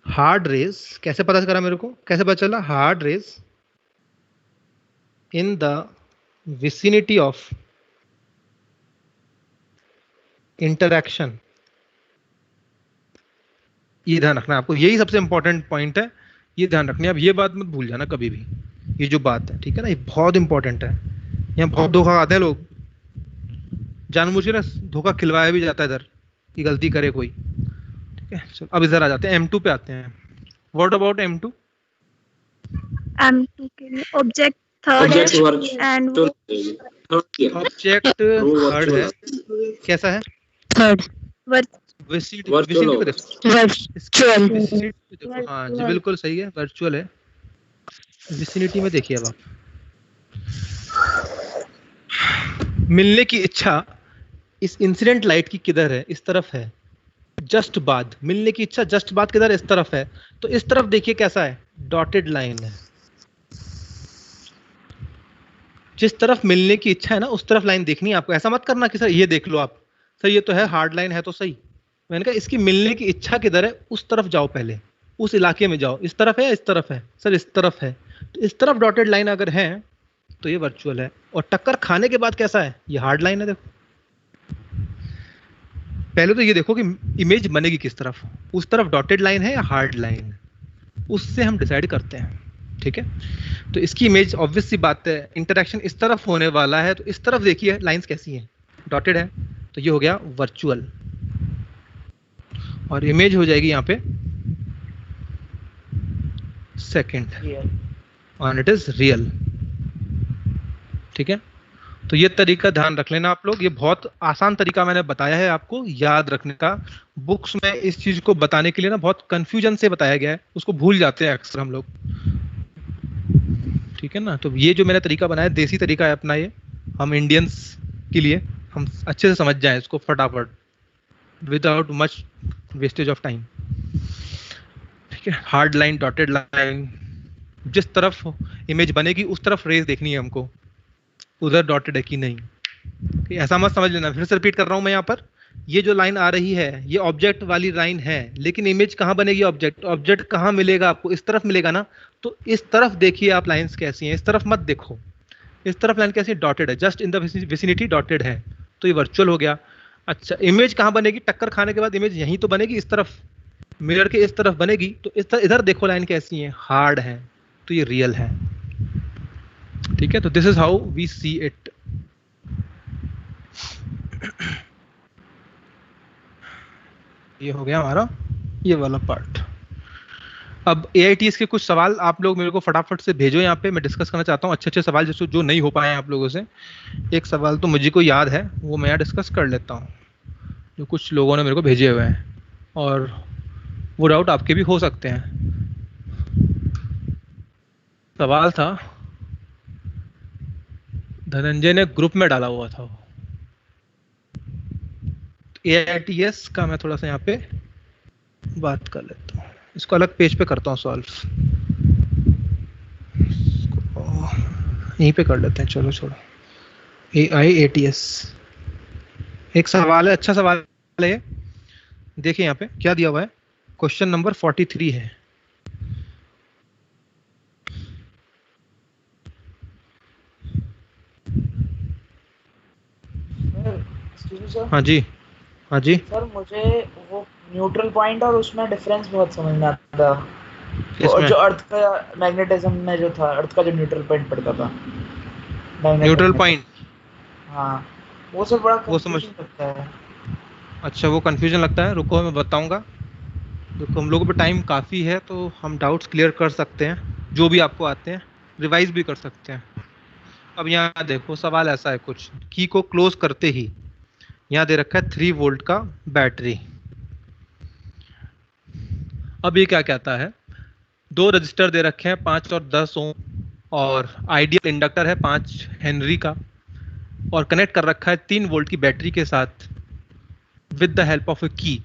हार्ड रेस कैसे पता करा मेरे को? कैसे पता चला? Hard race in the vicinity of interaction, ये ध्यान रखना आपको, यही सबसे इंपॉर्टेंट पॉइंट है, ये ध्यान रखना। अब ये बात मत भूल जाना कभी भी, ये जो बात है, ठीक है ना, ये बहुत इंपॉर्टेंट है। यहाँ बहुत धोखा खाते हैं लोग, जानबूझ के ना धोखा खिलवाया भी जाता है इधर कि गलती करे कोई, ठीक है। चलो अब इधर आ जाते हैं, M2 पे आते हैं। What about M2? M2 के लिए ऑब्जेक्ट थर्ड ऑब्जेक्ट है वर्चुअल एंड ऑब्जेक्ट थर्ड है, कैसा है? थर्ड विसिनिटी Virtual में होगा। देखो, वर्चुअल विसिनिटी में देखो, हाँ जी बिल्कुल सही है, वर्चुअल है। विसिनिटी में देखिए अब आप, मिलने की इच्छा इस इंसिडेंट लाइट की किधर है? इस तरफ है, जस्ट बाद। मिलने की इच्छा जस्ट बाद किधर है? इस तरफ है। तो इस तरफ देखिए कैसा है? डॉटेड लाइन है। जिस तरफ मिलने की इच्छा है ना उस तरफ लाइन देखनी है आपको। ऐसा मत करना कि सर ये देख लो आप, सर ये तो है हार्ड लाइन है तो सही। मैंने कहा इसकी मिलने की इच्छा किधर है उस तरफ जाओ, पहले उस इलाके में जाओ। इस तरफ है, इस तरफ है, सर इस तरफ है, तो इस तरफ डॉटेड लाइन अगर है तो ये वर्चुअल है। और टक्कर खाने के बाद कैसा है, ये हार्ड लाइन है। देखो पहले तो ये देखो कि इमेज बनेगी किस तरफ, उस तरफ डॉटेड लाइन है या हार्ड लाइन, उससे हम डिसाइड करते हैं। ठीक है, तो इसकी इमेज ऑब्वियस सी बात है, इंटरेक्शन इस तरफ होने वाला है, तो इस तरफ देखिए लाइंस कैसी हैं, डॉटेड है, तो ये हो गया वर्चुअल। और इमेज हो जाएगी यहाँ पे सेकंड, और इट इज रियल। ठीक है, तो ये तरीका ध्यान रख लेना आप लोग, ये बहुत आसान तरीका मैंने बताया है आपको याद रखने का। बुक्स में इस चीज को बताने के लिए ना बहुत कंफ्यूजन से बताया गया है, उसको भूल जाते हैं अक्सर हम लोग। ठीक है ना, तो ये जो मैंने तरीका बनाया देसी तरीका है अपना, ये हम इंडियंस के लिए हम अच्छे से समझ जाएं इसको फटाफट, without much wastage of time. ठीक है, हार्ड लाइन, डॉटेड लाइन, जिस तरफ इमेज बनेगी उस तरफ रेस देखनी है हमको, उधर डॉटेड है कि नहीं। ऐसा मत समझ लेना, फिर से रिपीट कर रहा हूं मैं यहाँ पर, ये जो लाइन आ रही है ये ऑब्जेक्ट वाली लाइन है, लेकिन इमेज कहाँ बनेगी, ऑब्जेक्ट कहाँ मिलेगा आपको, इस तरफ मिलेगा ना, तो इस तरफ देखिए आप लाइंस कैसी हैं, इस तरफ मत देखो, इस तरफ लाइन कैसी है, डॉटेड है, just in the vicinity dotted है, तो ये वर्चुअल हो गया। अच्छा, इमेज कहाँ बनेगी, टक्कर खाने के बाद इमेज यहीं तो बनेगी, इस तरफ मिरर के इस तरफ बनेगी, तो इस तरफ इधर देखो लाइन कैसी है, हार्ड है, तो ये रियल है। ठीक है, तो this is how we see it. ये हो गया हमारा ये वाला पार्ट। अब AITS के कुछ सवाल आप लोग मेरे को फटाफट से भेजो, यहाँ पे मैं डिस्कस करना चाहता हूँ अच्छे सवाल जो नहीं हो पाए हैं आप लोगों से। एक सवाल तो मुझे को याद है, वो मैं यहाँ डिस्कस कर लेता हूँ, जो कुछ लोगों ने मेरे को भेजे हुए हैं, और वो डाउट आपके भी हो सकते हैं। सवाल था, धनंजय ने ग्रुप में डाला हुआ था वो, AITS का मैं थोड़ा सा यहाँ पे बात कर लेता हूँ, इसको अलग पेज पे करता हूँ सॉल्व, यहीं पे कर लेते हैं, चलो छोड़ो। AITS एक सवाल है, अच्छा सवाल है, देखिए यहाँ पे क्या दिया हुआ है, क्वेश्चन नंबर 43 है। हाँ जी, हाँ जी सर मुझे वो न्यूट्रल पॉइंट और उसमें डिफरेंस बहुत समझ में आता था, और जो अर्थ का मैग्नेटिज्म में जो था, अर्थ का जो न्यूट्रल पॉइंट पड़ता था, न्यूट्रल पॉइंट, हाँ वो सब बड़ा वो समझ लगता है। अच्छा, वो कंफ्यूजन लगता है, रुको मैं बताऊंगा। देखो हम लोगों पे टाइम काफ़ी है, तो हम डाउट्स क्लियर कर सकते हैं, जो भी आपको आते हैं रिवाइज भी कर सकते हैं। अब यहाँ देखो सवाल ऐसा है कुछ, की को क्लोज करते ही यहाँ दे रखा है 3 वोल्ट का बैटरी। अब ये क्या कहता है, 2 रजिस्टर दे रखे हैं 5 और 10 ओम, और आइडियल इंडक्टर है 5 हेनरी का, और कनेक्ट कर रखा है 3 वोल्ट की बैटरी के साथ with the help of a key.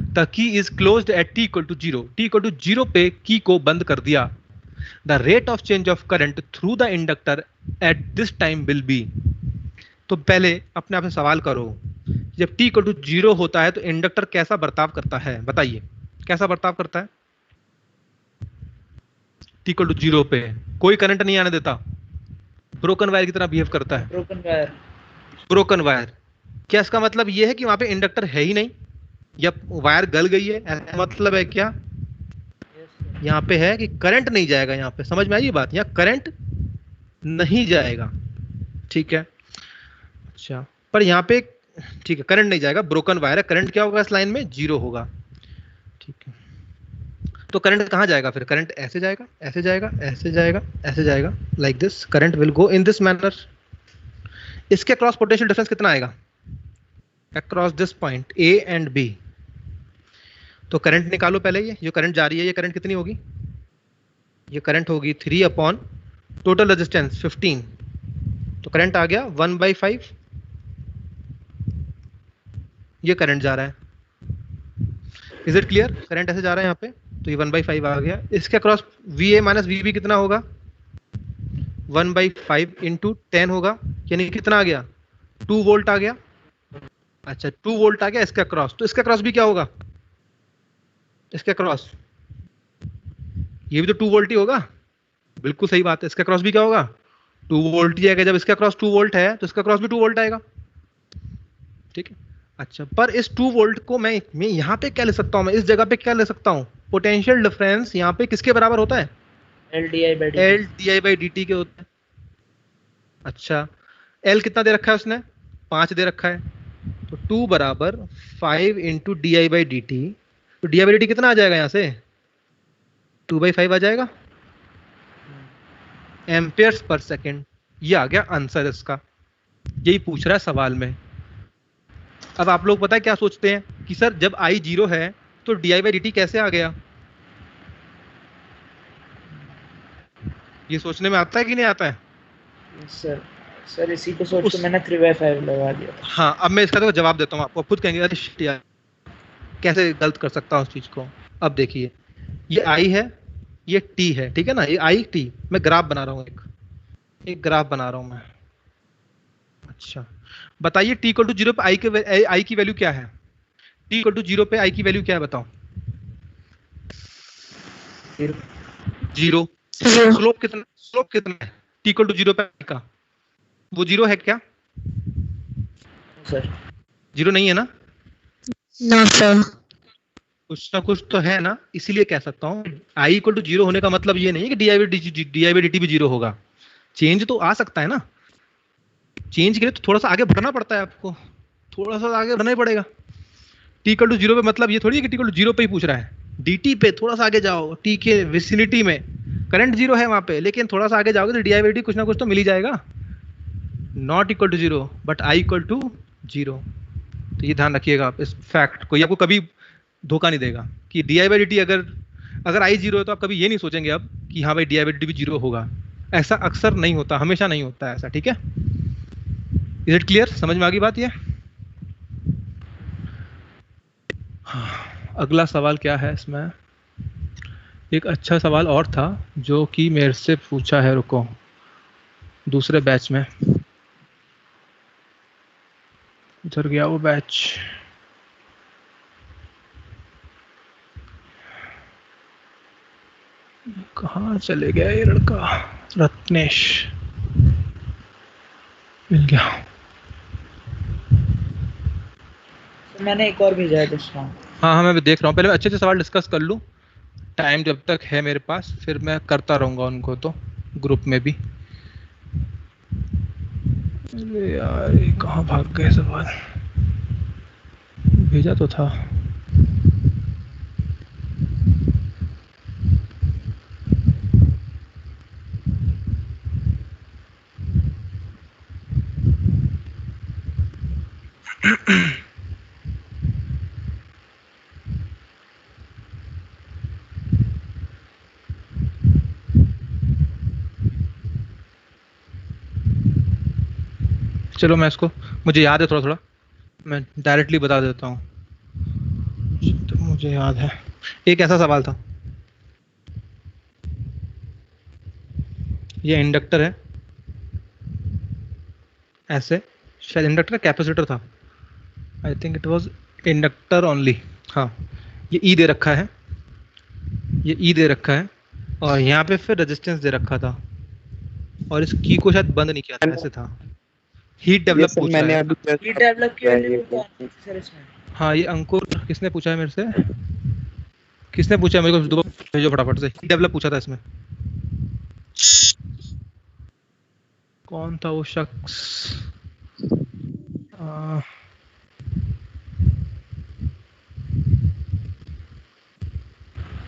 The key is closed at t equal to 0, t equal to 0 पे की को बंद कर दिया। The rate of change of current through the inductor at this time will be. तो पहले अपने आप से सवाल करो, जब t इक्वल टू 0 होता है तो इंडक्टर कैसा बर्ताव करता है, बताइए कैसा बर्ताव करता है। t इक्वल टू 0 पे कोई करंट नहीं आने देता, ब्रोकन वायर की तरह बिहेव करता है। ब्रोकन वायर, क्या इसका मतलब ये है कि वहां पे इंडक्टर है ही नहीं, या वायर गल गई है, ऐसा मतलब है क्या? यहाँ पे है कि करंट नहीं जाएगा, यहाँ पे समझ में आई ये बात, यहाँ करंट नहीं जाएगा, ठीक है। अच्छा, पर यहाँ पे ठीक है करंट नहीं जाएगा, ब्रोकन वायर है, करंट क्या होगा इस लाइन में, 0 होगा, ठीक है। तो करंट कहाँ जाएगा फिर, करंट ऐसे जाएगा, ऐसे जाएगा, ऐसे जाएगा, ऐसे जाएगा, like this, current will go in this manner. इसके क्रॉस पोटेंशियल डिफरेंस कितना आएगा across this point A and B। तो करंट निकालो पहले, ये जो करंट जा रही है ये करंट कितनी होगी, ये करंट होगी 3 अपॉन टोटल रेजिस्टेंस 15, तो करंट आ गया 1/5, ये करंट जा रहा है। इज इट क्लियर, करंट ऐसे जा रहा है यहाँ पे, तो ये 1/5 आ गया। इसके अक्रॉस VA माइनस VB कितना होगा, 1/5 इंटू 10 होगा, यानी कितना आ गया, 2 वोल्ट आ गया। अच्छा 2 वोल्ट आ गया इसका क्रॉस, तो इसका क्रॉस भी क्या होगा, इसका क्रॉस ये भी तो 2 वोल्ट ही होगा, बिल्कुल सही बात है, इसका क्रॉस भी क्या होगा 2 वोल्ट ही आएगा। जब इसका क्रॉस 2 वोल्ट है तो इसका क्रॉस भी 2 वोल्ट आएगा, ठीक है। अच्छा, पर इस 2 वोल्ट को मैं यहाँ पे क्या ले सकता हूँ, मैं इस जगह पे क्या ले सकता हूँ, पोटेंशियल डिफरेंस यहाँ पे किसके बराबर होता है, LDI by dt के होता है। अच्छा, L कितना दे रखा है उसने, 5 दे रखा है, तो 2 बराबर 5 into D by D T. तो डी बाई डी टी कितना आ जाएगा यहाँ से, 2/5 आ जाएगा एम्पियर्स पर सेकेंड। ये आ गया आंसर इसका, यही पूछ रहा है सवाल में। अब आप लोग पता है क्या सोचते हैं कि सर जब I 0 है तो डी बाई डी टी कैसे आ गया, ये सोचने में आता है कि नहीं आता है? सर इसी को सोच के मैंने 3/5 लगा दिया। हाँ, अब मैं इसका तो जवाब देता हूँ आपको, खुद कहेंगे अरे शिट यार कैसे गलत कर सकता हूँ उस चीज को। अब देखिए, ये I है, ये T है, ठीक है ना, ये I T, मैं ग्राफ बना रहा हूँ, एक ग्राफ बना रहा हूँ मैं। अच्छा बताइए T इक्वल टू 0 पे I की वैल्यू क्या है, T इक्वल टू 0 पे I की वैल्यू क्या है बताओ? 0। स्लोप कितना है T इक्वल टू 0 पे I का, वो 0 है क्या सर? 0 नहीं है ना? No sir. कुछ ना कुछ तो है ना, इसीलिए कह सकता हूँ I इक्वल टू 0 होने का मतलब ये नहीं है कि डी बाई डी टी भी 0 होगा। चेंज तो आ सकता है ना, चेंज के लिए तो थोड़ा सा आगे बढ़ना पड़ता है, आपको थोड़ा सा आगे बढ़ना ही पड़ेगा। T इक्वल टू 0 पे मतलब ये थोड़ी है कि T इक्वल टू 0 पे ही पूछ रहा है, dt पे थोड़ा सा आगे जाओ, T के विसिनिटी में करंट 0 है वहां पे, लेकिन थोड़ा सा आगे जाओगे तो डी बाई डी कुछ ना कुछ तो मिल ही जाएगा। Not equal to 0 but I equal to 0। तो ये ध्यान रखिएगा आप इस फैक्ट को, ये आपको कभी धोखा नहीं देगा कि डी बाई डी टी अगर I 0 है तो आप कभी ये नहीं सोचेंगे अब कि हाँ भाई डी बाई डी भी 0 होगा। ऐसा अक्सर नहीं होता, हमेशा नहीं होता है ऐसा, ठीक है। इज इट क्लियर, समझ में आ गई बात ये? अगला सवाल क्या है इसमें, एक अच्छा सवाल और था जो कि मेरे से पूछा है, रुको दूसरे बैच में, उधर गया वो बैच, कहाँ चले गया ये लड़का, रत्नेश मिल गया। तो मैंने एक और भेजा है दूसरा। हाँ मैं भी देख रहा हूँ, पहले मैं अच्छे से सवाल डिस्कस कर लूँ, टाइम जब तक है मेरे पास, फिर मैं करता रहूँगा उनको तो ग्रुप में भी। अरे यार ये कहाँ भाग गए सवाल, भेजा तो था। चलो मैं इसको, मुझे याद है थोड़ा थोड़ा, मैं डायरेक्टली बता देता हूँ तो मुझे याद है। एक ऐसा सवाल था, ये इंडक्टर है ऐसे, शायद इंडक्टर कैपेसिटर था, I think it was inductor only. हाँ ये ई दे रखा है, ये ई दे रखा है, और यहाँ पे फिर रेजिस्टेंस दे रखा था, और इस की को शायद बंद नहीं किया था, ऐसे था। हीट डेवलप पूछा है, हीट डेवलप की वैल्यू क्या है सर इसमें? हाँ ये अंकुर किसने पूछा है मेरे से, किसने पूछा है मेरे को दोबारा भेजो फटाफट से। हीट डेवलप पूछा था इसमें, कौन था वो शख्स?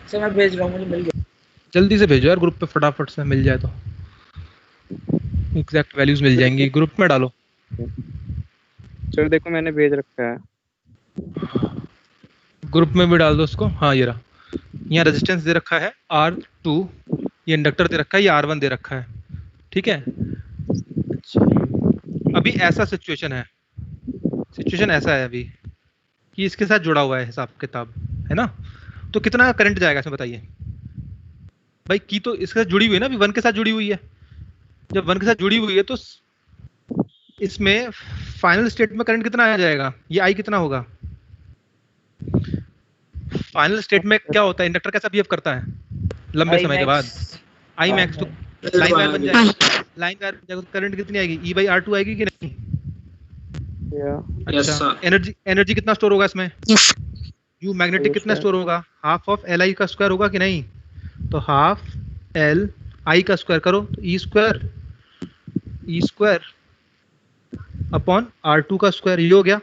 सर मैं भेज रहा हूँ, मुझे मिल गया। जल्दी से भेजो यार ग्रुप पे, फटाफट से मिल जाए तो एग्जैक्ट वैल्यूज मिल जाएंगी, ग्रुप में डालो। सर देखो मैंने भेज रखा है, ग्रुप में भी डाल दो उसको। हाँ ये रहा, यहाँ रेजिस्टेंस दे रखा है R2, ये इंडक्टर दे रखा है, ये R1 दे रखा है, ठीक है। अभी ऐसा सिचुएशन है, सिचुएशन ऐसा है अभी कि इसके साथ जुड़ा हुआ है हिसाब किताब, है ना, तो कितना करंट जाएगा इसमें बताइए भाई। की तो इसके साथ जुड़ी हुई है ना, अभी 1 के साथ जुड़ी हुई है, जब 1 के साथ जुड़ी हुई है तो इसमें फाइनल स्टेट में करंट कितना आ जाएगा, ये I कितना होगा फाइनल स्टेट में? क्या होता है, इंडक्टर कैसा बिहेव करता है लंबे समय के बाद, I मैक्स तो लाइन बन जाएगा, लाइन करंट कितनी आएगी, E by R2 आएगी कि नहीं? Yes, अच्छा, sir. एनर्जी कितना स्टोर होगा इसमें? Yes. U मैग्नेटिक कितना स्टोर होगा? हाफ ऑफ Li का स्क्वायर होगा कि नहीं? तो हाफ L I का स्क्वायर करो तो E स्क्वायर अपॉन R2 का स्क्वायर, ये हो गया,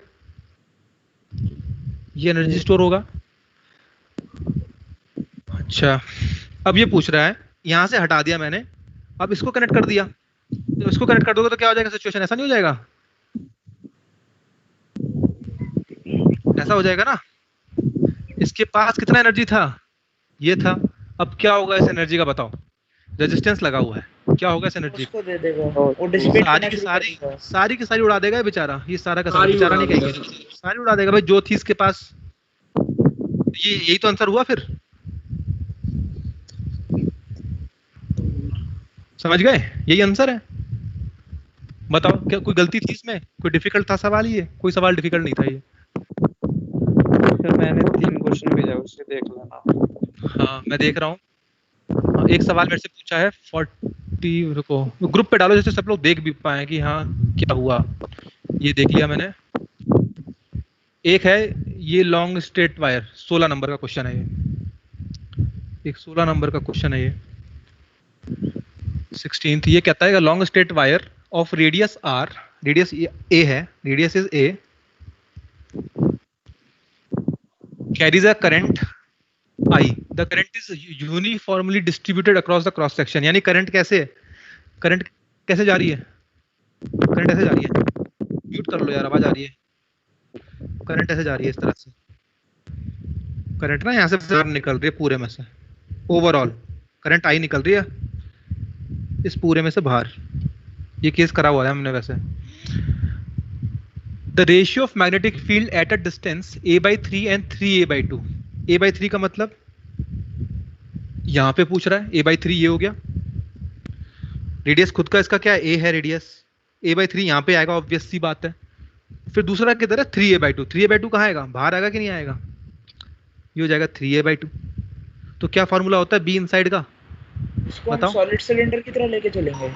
ये एनर्जी स्टोर होगा। अच्छा, अब ये पूछ रहा है, यहाँ से हटा दिया मैंने, अब इसको कनेक्ट कर दिया, तो इसको कनेक्ट कर दोगे तो क्या हो जाएगा सिचुएशन, ऐसा नहीं हो जाएगा? ऐसा हो जाएगा ना। इसके पास कितना एनर्जी था, ये था, अब क्या होगा इस एनर्जी का बताओ, रेजिस्टेंस लगा हुआ है, क्या होगा इस एनर्जी उसको दे देगा, वो डिसिपेट करना शुरू कर देगा। सारी की सारी उड़ा देगा ये बेचारा, ये सारा का सारा, सारी बेचारा उड़ा नहीं कहेंगे, देगा। सारी उड़ा देगा भाई, जो थी इसके पास। ये यही तो आंसर हुआ फिर, समझ गए, यही आंसर है। बताओ क्या कोई गलती थी इसमें, कोई डिफिकल्ट था सवाल, ये कोई सवाल डिफिकल्ट नहीं था ये। सर मैंने 3 क्वेश्चन भेजा, उससे देख लेना। हाँ मैं देख रहा हूँ। हाँ, एक सवाल मेरे से पूछा है 40, रुको ग्रुप पे डालो जैसे सब लोग देख भी पाए कि हाँ क्या हुआ। ये देख लिया मैंने। एक है ये लॉन्ग स्ट्रेट वायर, 16 नंबर का क्वेश्चन है ये, एक 16 नंबर का क्वेश्चन है ये, 16th। ये कहता है long straight wire of radius r, radius a है, radius is a, carries a current I. The current is uniformly distributed across the cross section. यानी करंट कैसे है, करंट कैसे जा रही है, करंट ऐसे जा रही है, म्यूट कर लो यार आवाज आ रही है, करंट ऐसे जा रही है इस तरह से, करंट ना यहाँ से बाहर निकल रही है पूरे में से, ओवरऑल करंट आई निकल रही है इस पूरे में से बाहर। ये केस करा हुआ है हमने वैसे। The ratio of magnetic field at a distance a/3 and 3a/2. a/3 का मतलब यहाँ पे पूछ रहा है, a/3 ये हो गया, रेडियस खुद का इसका क्या है, a है रेडियस, a/3 यहाँ पे आएगा, ऑब्वियस सी बात है। फिर दूसरा किधर है, 3a/2, 3a/2 कहाँ आएगा, बाहर आएगा कि नहीं आएगा, ये हो जाएगा 3a/2। तो क्या फॉर्मूला होता है बी इनसाइड का, इसको हम बताओ। सॉलिड सिलेंडर की तरह लेके चलेंगे।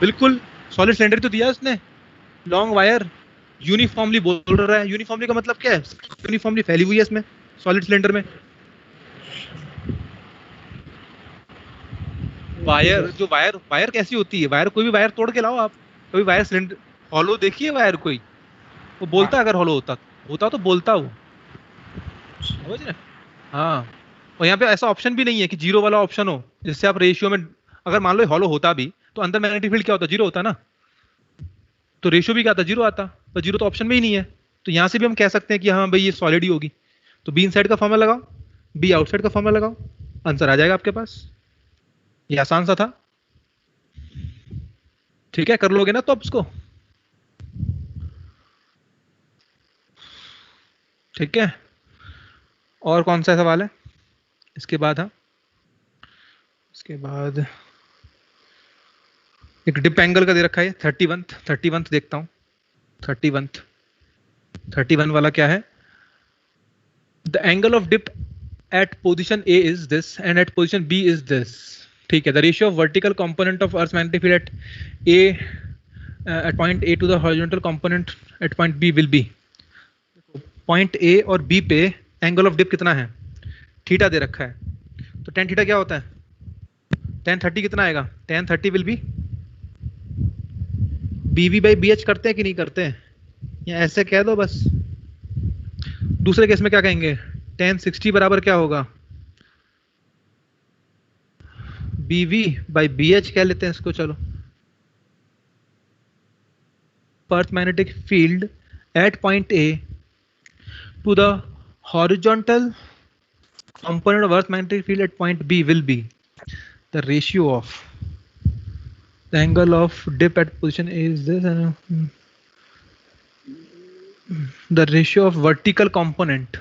बिल्कुल सॉलिड सिलेंडर तो दिया उसने, लॉन्ग वायर यूनिफॉर्मली बोल रहा है, यूनिफॉर्मली का मतलब क्या है, यूनिफॉर्मली फैली हुई है इसमें सॉलिड सिलेंडर में। वायर जो वायर कैसी होती है, वायर कोई भी वायर तोड़ के लाओ आप, कभी वायर सिलेंडर हॉलो देखिए वायर कोई, वो बोलता अगर हॉलो होता तो बोलता वो, समझ रहे। हाँ, और यहाँ पे ऐसा ऑप्शन भी नहीं है कि जीरो वाला ऑप्शन हो, जिससे आप रेशियो में, अगर मान लो हॉलो होता भी तो अंदर मैग्नेटिक फील्ड क्या होता, जीरो होता ना, तो रेशियो भी क्या आता, जीरो आता, पर जीरो तो ऑप्शन में ही नहीं है। तो यहाँ से भी हम कह सकते हैं कि हाँ भाई ये सॉलिड ही होगी। तो बी इनसाइड का फॉर्मूला लगाओ, बी आउटसाइड का फॉर्मूला लगाओ, आंसर आ जाएगा आपके पास। ये आसान सा था, ठीक है, कर लोगे ना तो अब इसको, ठीक है। और कौन सा सवाल है इसके बाद, हाँ इसके बाद एक डिप एंगल का दे रखा है 31 देखता हूँ, 31 वाला क्या है, the angle of dip at position A is this and at position B is this, ठीक है। The ratio of vertical component of earth magnetic field at point A to the horizontal component at point B will be, point A और B पे angle of dip कितना है, theta दे रखा है, तो tan theta क्या होता है, tan 30 कितना आएगा, tan 30 विल बी BV/BH करते हैं कि नहीं करते हैं, या ऐसे कह दो बस। दूसरे केस में क्या कहेंगे, tan 60 बराबर क्या होगा, BV/BH कह लेते हैं इसको, चलो। अर्थ magnetic field at point A to the horizontal component of earth magnetic field at point B will be the ratio of the angle of dip at position A is this, and the ratio of vertical component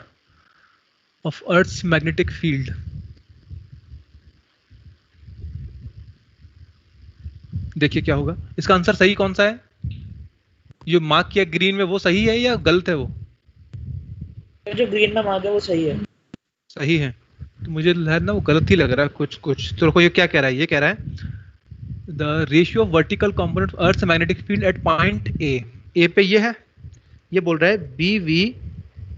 of earth's magnetic field, देखिए क्या होगा इसका answer. सही कौन सा है, ये mark किया ग्रीन में वो सही है या गलत है, वो जो ग्रीन में मार्क है वो सही है, सही है। तो मुझे है ना वो गलत ही लग रहा है कुछ। तो ये क्या कह रहा है, ये कह रहा है the ratio of vertical component of earth magnetic field at point A पे ये है, ये बोल रहा है B V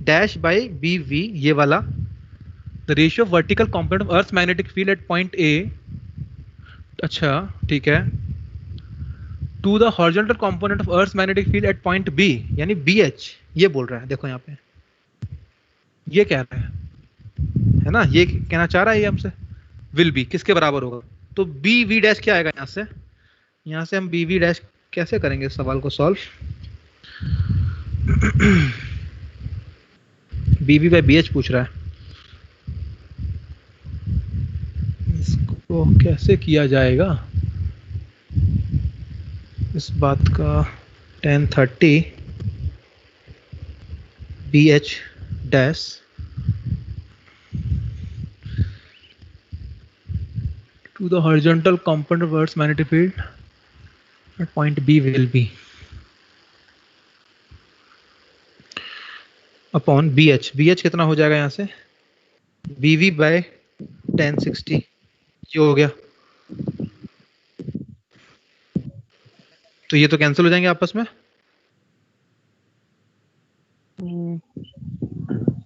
dash by B V, ये वाला the ratio of vertical component of earth magnetic field at point A, अच्छा ठीक है, to the horizontal component of earth magnetic field at point B, यानी बी एच, ये बोल रहा है। देखो यहाँ पे ये कह रहा है ना, ये कहना चाह रहा है ये हमसे, विल बी किसके बराबर होगा, तो बी वी डैश क्या आएगा यहाँ से हम बी वी डैश कैसे करेंगे इस सवाल को solve. B V by B H पूछ रहा है, इसको कैसे किया जाएगा, इस बात का tan30 B H dash to the horizontal component of Earth's magnetic field at point B will be upon BH. BH कितना हो जाएगा यहाँ से, BV by tan60, ये हो गया। तो ये तो कैंसिल हो जाएंगे आपस में,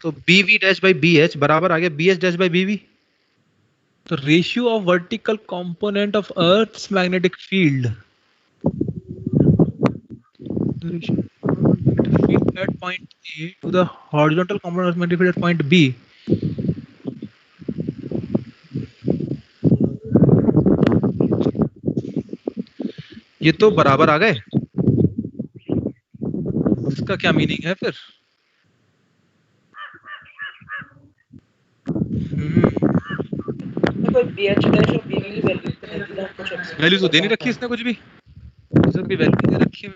तो BV डैश बाई BH बराबर आ गया BH डैश बाई BV। तो ratio of vertical component of earth's magnetic field at point A to the horizontal component of magnetic field at point B, ये तो बराबर आ गए। इसका क्या मीनिंग है फिर, वैल्यू तो दे नहीं रखी इसने कुछ भी, इसकी वैल्यू दे रखी है।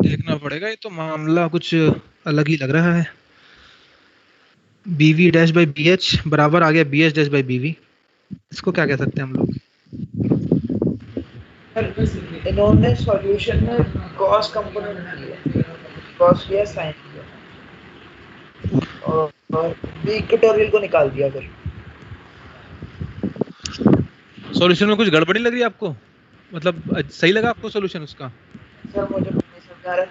देखना पड़ेगा, ये तो मामला कुछ अलग ही लग रहा है। BV डैश बाई BH बराबर आ गया BH डैश बाई BV, इसको क्या कह सकते हैं हम लोग। इन्होंने सॉल्यूशन में cos कंपोनेंट लिया, cos लिया, sin लिया और b इक्वेटोरियल को निकाल दिया। फिर सॉल्यूशन में कुछ गड़बड़ी लग रही है आपको, मतलब सही लगा आपको सॉल्यूशन उसका? सर मुझे नहीं समझा रहा,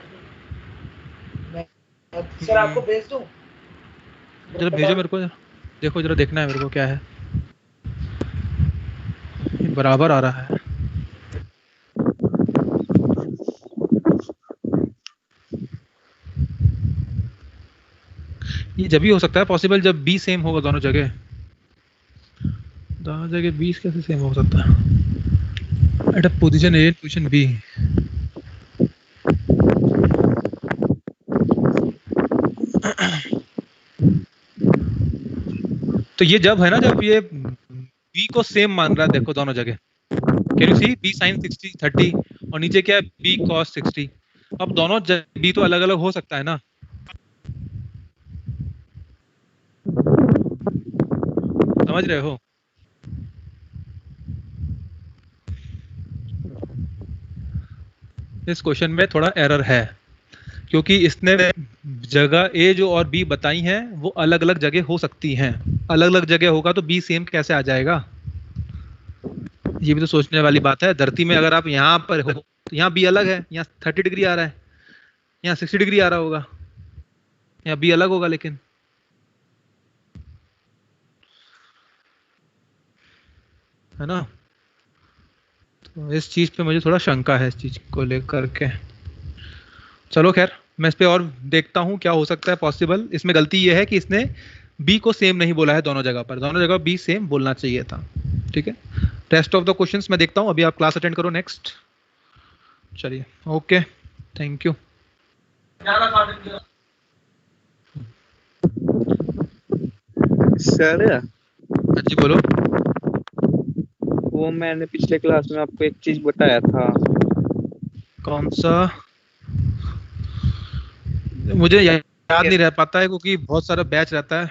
मैं सर आपको भेज दूं, जरा भेजो मेरे को, देखो जरा, देखना है मेरे को क्या है, बराबर आ रहा है। ये जब भी हो सकता है पॉसिबल जब B सेम होगा दोनों जगह B कैसे सेम हो सकता है at a position A position B। तो ये जब है ना, जब ये B को सेम मान रहा है, देखो दोनों जगह, can you see B sin 30 और नीचे क्या है B cos 60। अब दोनों B तो अलग अलग हो सकता है ना, समझ रहे हो? इस क्वेश्चन में थोड़ा एरर है, क्योंकि इसने जगह A जो और B बताई हैं वो अलग अलग जगह हो सकती हैं। अलग अलग जगह होगा तो B सेम कैसे आ जाएगा, ये भी तो सोचने वाली बात है। धरती में अगर आप यहाँ पर हो तो यहाँ B अलग है, यहाँ 30 डिग्री आ रहा है, यहाँ 60 डिग्री आ रहा होगा, यहाँ B अलग होगा, लेकिन है ना। तो इस चीज पे मुझे थोड़ा शंका है, इस चीज को लेकर के। चलो खैर, मैं इस पे और देखता हूँ क्या हो सकता है पॉसिबल। इसमें गलती ये है कि इसने B को सेम नहीं बोला है दोनों जगह पर, दोनों जगह B सेम बोलना चाहिए था। ठीक है, रेस्ट ऑफ द क्वेश्चंस मैं देखता हूँ, अभी आप क्लास अटेंड करो नेक्स्ट। चलिए, ओके, थैंक यू। सर हाँ जी बोलो। वो मैंने पिछले क्लास में आपको एक चीज बताया था। कौन सा? मुझे याद नहीं रह पाता है क्योंकि बहुत सारा बैच रहता है।